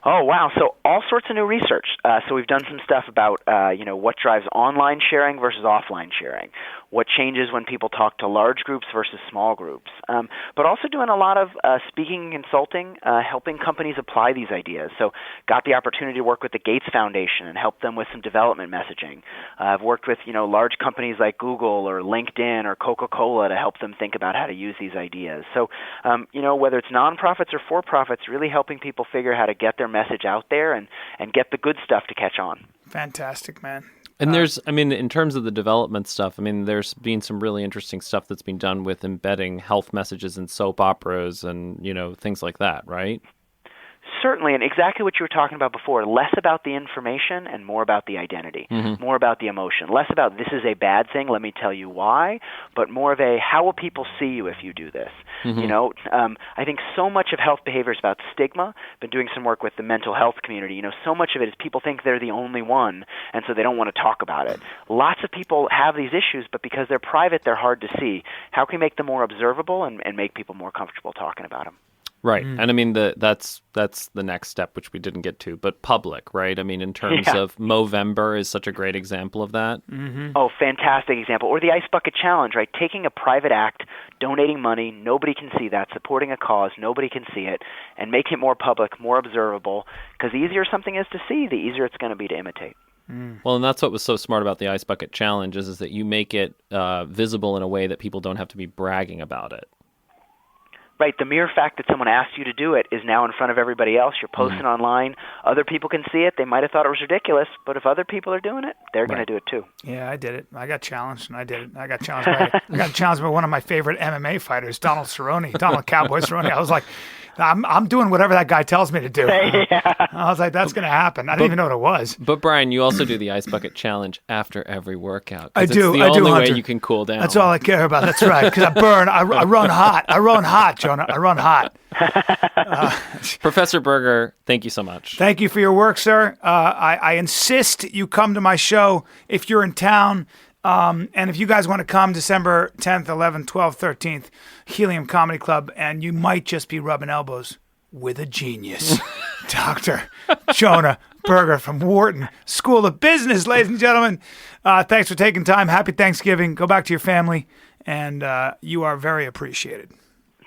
D: Oh, wow. So all sorts of new research. So we've done some stuff about, what drives online sharing versus offline sharing, what changes when people talk to large groups versus small groups, but also doing a lot of speaking and consulting, helping companies apply these ideas. So got the opportunity to work with the Gates Foundation and help them with some development messaging. I've worked with, large companies like Google or LinkedIn or Coca-Cola to help them think about how to use these ideas. So, whether it's nonprofits or for-profits, really helping people figure how to get their message out there and get the good stuff to catch on.
B: Fantastic, man.
C: And in terms of the development stuff, there's been some really interesting stuff that's been done with embedding health messages in soap operas and, things like that, right?
D: Certainly, and exactly what you were talking about before, less about the information and more about the identity, more about the emotion, less about this is a bad thing, let me tell you why, but more of a how will people see you if you do this? I think so much of health behavior is about stigma. Been doing some work with the mental health community. So much of it is people think they're the only one, and so they don't want to talk about it. Lots of people have these issues, but because they're private, they're hard to see. How can we make them more observable and make people more comfortable talking about them?
C: Right. And that's the next step, which we didn't get to, but public, right? In terms of Movember is such a great example of that.
B: Mm-hmm.
D: Oh, fantastic example. Or the Ice Bucket Challenge, right? Taking a private act, donating money, nobody can see that, supporting a cause, nobody can see it, and making it more public, more observable, because the easier something is to see, the easier it's going to be to imitate.
C: Well, and that's what was so smart about the Ice Bucket Challenge is that you make it visible in a way that people don't have to be bragging about it.
D: Right, the mere fact that someone asked you to do it is now in front of everybody else. You're posting online. Other people can see it. They might have thought it was ridiculous, but if other people are doing it, they're going to do it too.
B: Yeah, I did it. I got challenged, and I did it. I got challenged by one of my favorite MMA fighters, Donald Cowboy Cerrone. I was like, I'm doing whatever that guy tells me to do. I was like, that's going to happen. I didn't even know what it was.
C: But Brian, you also do the Ice Bucket Challenge after every workout.
B: I do.
C: It's the only way you can cool down.
B: That's all I care about. That's right. Because I burn. I run hot. I run hot, Jonah. I run hot.
C: Professor Berger, thank you so much.
B: Thank you for your work, sir. I insist you come to my show if you're in town. And if you guys want to come December 10th, 11th, 12th, 13th, Helium Comedy Club, and you might just be rubbing elbows with a genius, Dr. Jonah Berger from Wharton School of Business, ladies and gentlemen. Thanks for taking time. Happy Thanksgiving. Go back to your family, and you are very appreciated.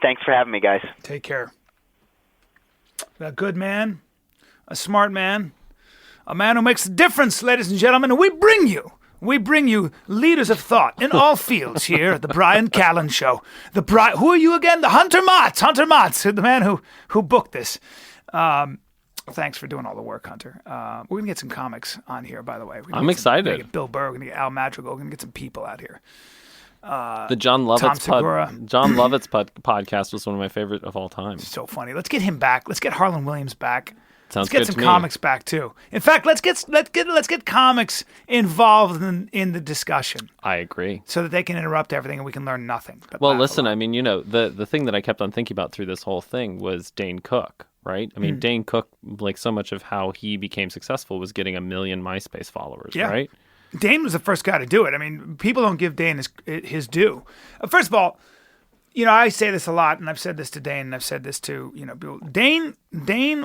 D: Thanks for having me, guys.
B: Take care. A good man, a smart man, a man who makes a difference, ladies and gentlemen, and we bring you leaders of thought in all fields here at the Bryan Callen Show. Who are you again? The Hunter Motz, the man who booked this. Thanks for doing all the work, Hunter. We're going to get some comics on here, by the way.
C: I'm excited.
B: We're going to get Bill Burr, we're going to get Al Madrigal, we're going to get some people out here.
C: The John Lovitz podcast was one of my favorite of all time.
B: So funny. Let's get him back. Let's get Harlan Williams back.
C: Sounds
B: let's get some comics back too. In fact, let's get comics involved in the discussion.
C: I agree.
B: So that they can interrupt everything and we can learn nothing.
C: Well, listen, I mean, the thing that I kept on thinking about through this whole thing was Dane Cook, right? I mean, Dane Cook, like so much of how he became successful was getting 1 million MySpace followers, right?
B: Dane was the first guy to do it. I mean, people don't give Dane his due. First of all, I say this a lot, and I've said this to Dane, and I've said this to, people. Dane,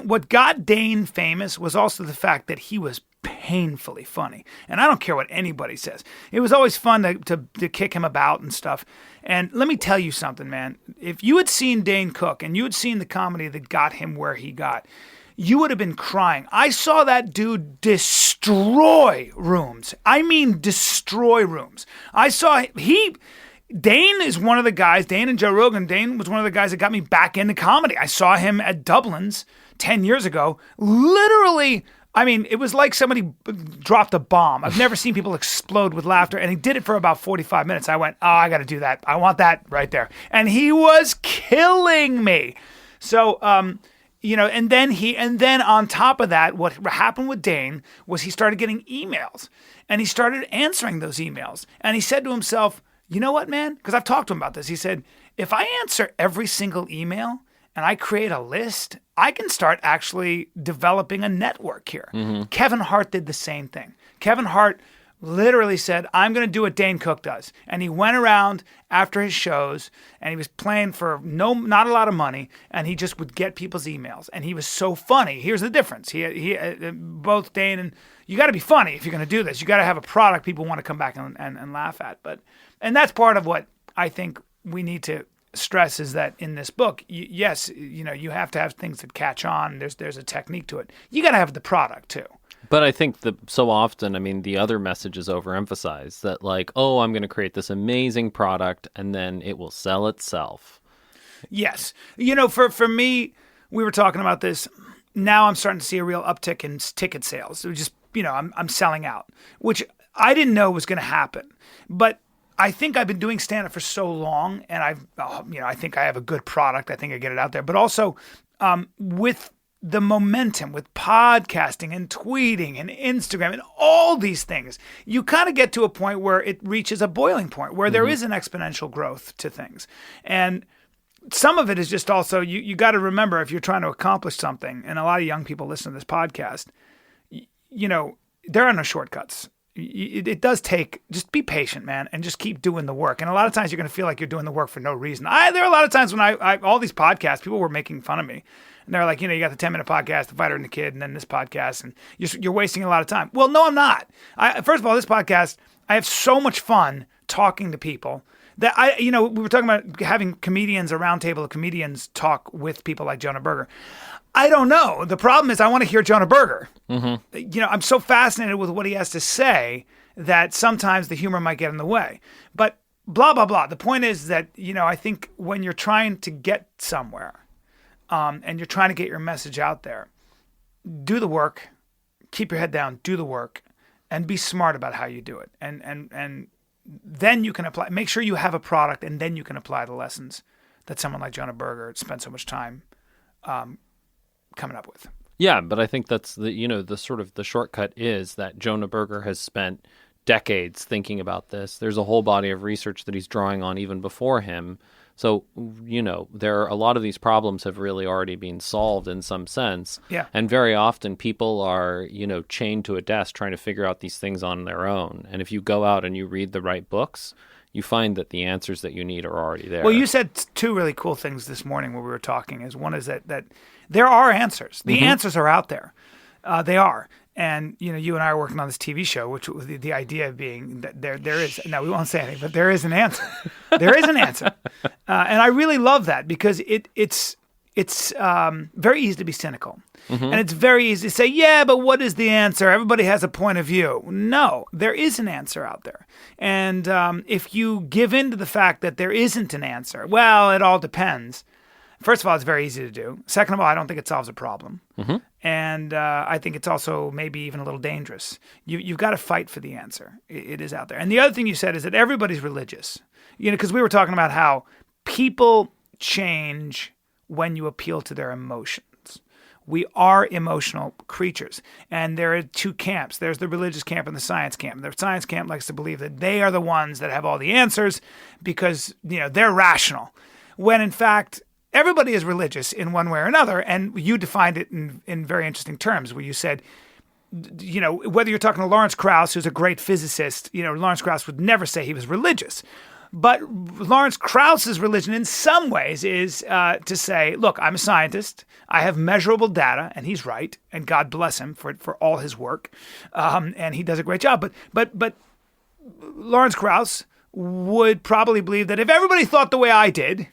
B: what got Dane famous was also the fact that he was painfully funny. And I don't care what anybody says. It was always fun to kick him about and stuff. And let me tell you something, man. If you had seen Dane Cook, and you had seen the comedy that got him where he got, you would have been crying. I saw that dude destroy rooms. I mean, destroy rooms. Dane is one of the guys, Dane and Joe Rogan, Dane was one of the guys that got me back into comedy. I saw him at Dublin's 10 years ago. Literally, I mean, it was like somebody dropped a bomb. I've never seen people explode with laughter, and he did it for about 45 minutes. I went, I got to do that. I want that right there. And he was killing me. So, and then on top of that, what happened with Dane was he started getting emails, and he started answering those emails. And he said to himself, you know what, man? Because I've talked to him about this. He said, if I answer every single email and I create a list, I can start actually developing a network here. Mm-hmm. Kevin Hart did the same thing. Kevin Hart literally said, I'm going to do what Dane Cook does. And he went around after his shows, and he was playing for not a lot of money, and he just would get people's emails. And he was so funny. Here's the difference. He both Dane and you got to be funny if you're going to do this. You got to have a product people want to come back and laugh at. And that's part of what I think we need to stress is that in this book, you have to have things that catch on. There's a technique to it. You got to have the product too.
C: But I think so often, I mean, the other message is overemphasized that like, oh, I'm going to create this amazing product and then it will sell itself.
B: Yes. For me, we were talking about this. Now I'm starting to see a real uptick in ticket sales. It was just, I'm selling out, which I didn't know was going to happen. But I think I've been doing stand-up for so long, and I think I have a good product. I think I get it out there. But also with the momentum, with podcasting and tweeting and Instagram and all these things, you kind of get to a point where it reaches a boiling point, where there is an exponential growth to things. And some of it is just also, you got to remember if you're trying to accomplish something, and a lot of young people listen to this podcast, there are no shortcuts. It does take, just be patient, man, and just keep doing the work. And a lot of times you're going to feel like you're doing the work for no reason. There are a lot of times when all these podcasts, people were making fun of me. And they're like, you got the 10-minute podcast, The Fighter and the Kid, and then this podcast, and you're wasting a lot of time. Well, no, I'm not. First of all, this podcast, I have so much fun talking to people that we were talking about having comedians, a round table of comedians talk with people like Jonah Berger. I don't know. The problem is I want to hear Jonah Berger. Mm-hmm. I'm so fascinated with what he has to say that sometimes the humor might get in the way. But blah, blah, blah. The point is that, I think when you're trying to get somewhere and you're trying to get your message out there, do the work, keep your head down, do the work, and be smart about how you do it. And then you can apply. Make sure you have a product, and then you can apply the lessons that someone like Jonah Berger spent so much time coming up with.
C: Yeah, but I think that's the sort of the shortcut is that Jonah Berger has spent decades thinking about this. There's a whole body of research that he's drawing on even before him So, there are a lot of these problems have really already been solved in some sense.
B: Yeah.
C: And very often people are, chained to a desk trying to figure out these things on their own. And if you go out and you read the right books, you find that the answers that you need are already there.
B: Well, you said two really cool things this morning when we were talking. One is that there are answers. The answers are out there. They are. And, you and I are working on this TV show, which the idea being that there is, now we won't say anything, but there is an answer. There is an answer. And I really love that because it's very easy to be cynical. And it's very easy to say, yeah, but what is the answer? Everybody has a point of view. No, there is an answer out there. And if you give in to the fact that there isn't an answer, well, it all depends. First of all, it's very easy to do. Second of all, I don't think it solves a problem. And I think it's also maybe even a little dangerous. You've got to fight for the answer. It is out there. And the other thing you said is that everybody's religious. Because we were talking about how people change when you appeal to their emotions. We are emotional creatures. And there are two camps. There's the religious camp and the science camp. The science camp likes to believe that they are the ones that have all the answers because, they're rational. When in fact, everybody is religious in one way or another, and you defined it in very interesting terms where you said, whether you're talking to Lawrence Krauss, who's a great physicist, Lawrence Krauss would never say he was religious. But Lawrence Krauss's religion in some ways is to say, look, I'm a scientist. I have measurable data, and he's right, and God bless him for all his work. And he does a great job. But Lawrence Krauss would probably believe that if everybody thought the way I did,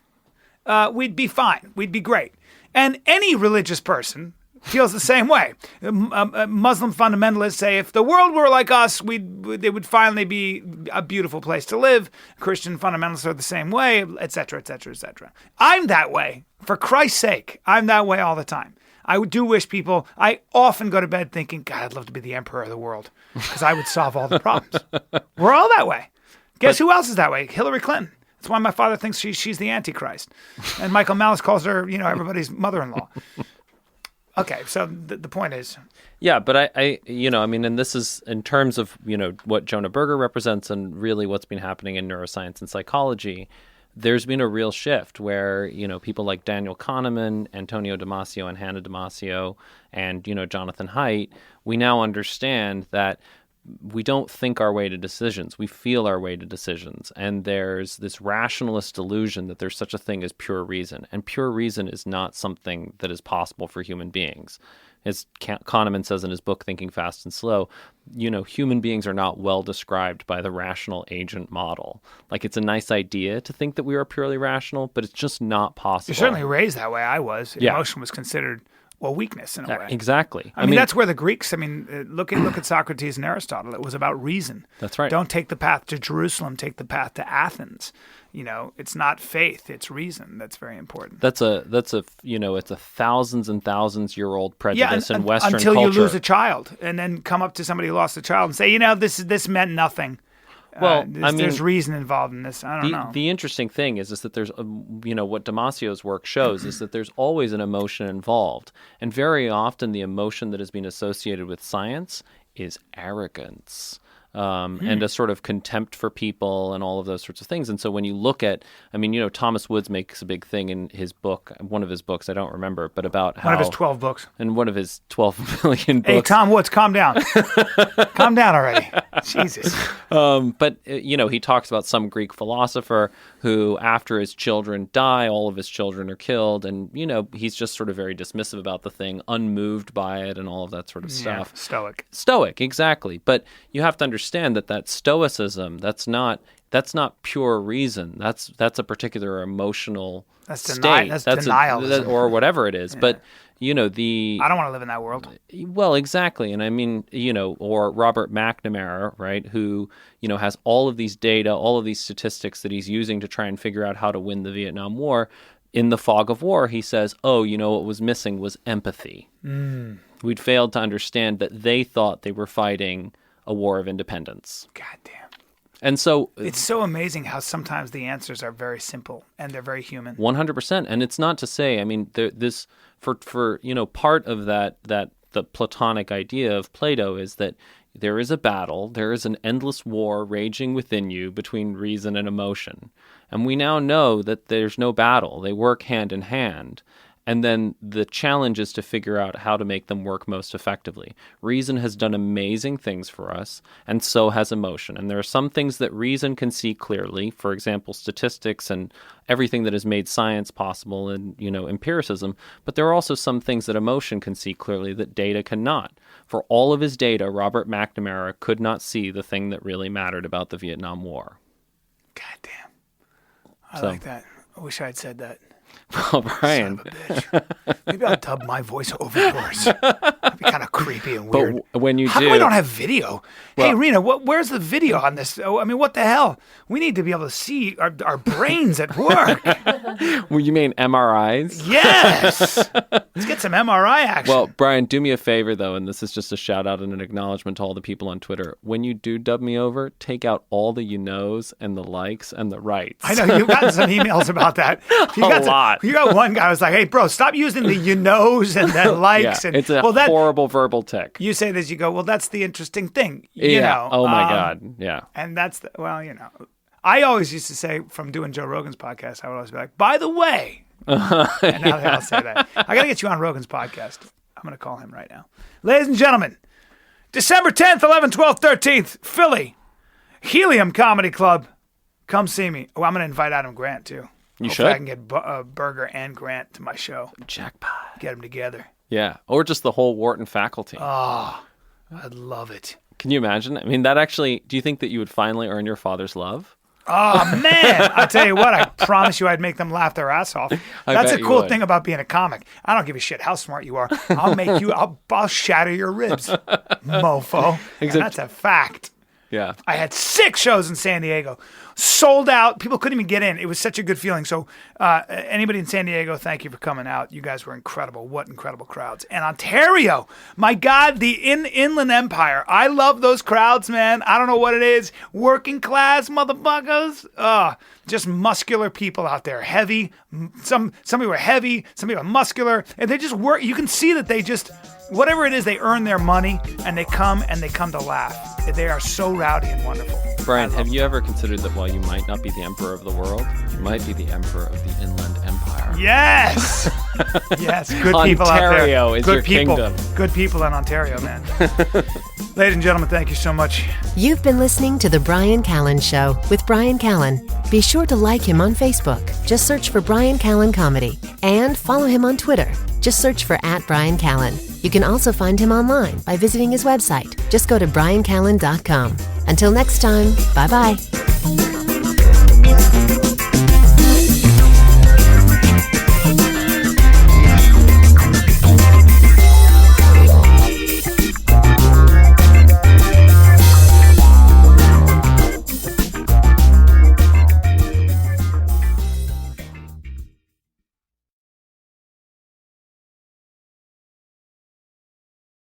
B: we'd be fine. We'd be great. And any religious person feels the same way. Muslim fundamentalists say if the world were like us, it would finally be a beautiful place to live. Christian fundamentalists are the same way, et cetera, et cetera, et cetera. I'm that way. For Christ's sake, I'm that way all the time. I do wish people, I often go to bed thinking, God, I'd love to be the emperor of the world because I would solve all the problems. We're all that way. Guess who else is that way? Hillary Clinton. That's why my father thinks she's the Antichrist. And Michael Malice calls her, everybody's mother-in-law. Okay, so the point is...
C: Yeah, but and this is in terms of, what Jonah Berger represents and really what's been happening in neuroscience and psychology, there's been a real shift where, people like Daniel Kahneman, Antonio Damasio, and Hannah Damasio, and, Jonathan Haidt, we now understand that we don't think our way to decisions. We feel our way to decisions. And there's this rationalist delusion that there's such a thing as pure reason. And pure reason is not something that is possible for human beings. As Kahneman says in his book, Thinking Fast and Slow, human beings are not well described by the rational agent model. Like, it's a nice idea to think that we are purely rational, but it's just not possible.
B: You're certainly raised that way. I was. Yeah. Emotion was considered... weakness in a way.
C: Exactly.
B: I mean, that's where the Greeks, look at Socrates and Aristotle. It was about reason. That's right. Don't take the path to Jerusalem, take the path to Athens. It's not faith, it's reason. That's very important.
C: It's a thousands and thousands year old prejudice in Western
B: until
C: culture.
B: Until you lose a child and then come up to somebody who lost a child and say, this meant nothing.
C: Well,
B: there's reason involved in this. I don't know.
C: The interesting thing is that there's, what Damasio's work shows is that there's always an emotion involved. And very often the emotion that has been associated with science is arrogance. And a sort of contempt for people and all of those sorts of things. And so when you look at, Thomas Woods makes a big thing in his book, one of his books, I don't remember, but about how...
B: One of his 12 books.
C: And one of his 12 million books.
B: Hey, Tom Woods, calm down. Calm down already. Jesus.
C: But, he talks about some Greek philosopher who, after his children die, all of his children are killed. And, he's just sort of very dismissive about the thing, unmoved by it and all of that sort of stuff. Stoic, exactly. But you have to understand that stoicism, that's not pure reason. That's a particular emotional state.
B: That's denialism.
C: Or whatever it is. Yeah. But I
B: don't want to live in that world.
C: Well, exactly. And or Robert McNamara, right, who, has all of these data, all of these statistics that he's using to try and figure out how to win the Vietnam War. In the fog of war, he says, what was missing was empathy. We'd failed to understand that they thought they were fighting a war of independence.
B: God damn.
C: And so...
B: It's so amazing how sometimes the answers are very simple and they're very human.
C: 100%. And it's not to say, this for part of that the Platonic idea of Plato is that there is a battle, there is an endless war raging within you between reason and emotion. And we now know that there's no battle. They work hand in hand. And then the challenge is to figure out how to make them work most effectively. Reason has done amazing things for us, and so has emotion. And there are some things that reason can see clearly, for example, statistics and everything that has made science possible and, empiricism. But there are also some things that emotion can see clearly that data cannot. For all of his data, Robert McNamara could not see the thing that really mattered about the Vietnam War.
B: God damn. I like that. I wish I had said that.
C: Well, Bryan.
B: Son of a bitch. Maybe I'll dub my voice over yours. That'd be kind of creepy and weird.
C: But when you
B: How
C: do...
B: come we don't have video? Hey, Rena, where's the video on this? Oh, I mean, what the hell? We need to be able to see our brains at work.
C: Well, you mean MRIs?
B: Yes. Let's get some MRI action.
C: Well, Bryan, do me a favor, though, and this is just a shout-out and an acknowledgement to all the people on Twitter. When you do dub me over, take out all the you-knows and the likes and the rights.
B: I know, you've gotten some emails about that.
C: A lot.
B: You got one guy who was like, hey, bro, stop using the you-knows and the likes.
C: It's a horrible verbal tick.
B: You say this, you go, well, that's the interesting thing.
C: Oh, my God. Yeah.
B: And that's, I always used to say from doing Joe Rogan's podcast, I would always be like, by the way. And now I'll say that. I got to get you on Rogan's podcast. I'm going to call him right now. Ladies and gentlemen, December 10th, 11th, 12th, 13th, Philly, Helium Comedy Club. Come see me. Oh, I'm going to invite Adam Grant, too.
C: You
B: Hopefully
C: should.
B: I can get Berger and Grant to my show.
C: Jackpot.
B: Get them together.
C: Yeah. Or just the whole Wharton faculty.
B: Oh, I'd love it.
C: Can you imagine? I mean, that actually, do you think that you would finally earn your father's love?
B: Oh, man. I'll tell you what, I promise you I'd make them laugh their ass off. That's a cool thing about being a comic. I don't give a shit how smart you are. I'll shatter your ribs, mofo. And that's a fact.
C: Yeah.
B: I had 6 shows in San Diego, sold out. People couldn't even get in. It was such a good feeling. So anybody in San Diego, thank you for coming out. You guys were incredible. What incredible crowds. And Ontario, my God, the Inland Empire. I love those crowds, man. I don't know what it is. Working class motherfuckers. Just muscular people out there. Heavy. Some people were heavy. Some people were muscular. And they just work. You can see that they just... Whatever it is, they earn their money, and they come to laugh. They are so rowdy and wonderful.
C: Bryan, have you ever considered that while you might not be the emperor of the world, you might be the emperor of the Inland Empire?
B: Yes! Yes, good people out there.
C: Ontario is your kingdom.
B: Good people in Ontario, man. Ladies and gentlemen, thank you so much.
A: You've been listening to The Bryan Callen Show with Bryan Callen. Be sure to like him on Facebook. Just search for Bryan Callen Comedy. And follow him on Twitter. Just search for @Bryan Callen. You can also find him online by visiting his website. Just go to bryancallen.com. Until next time, bye-bye.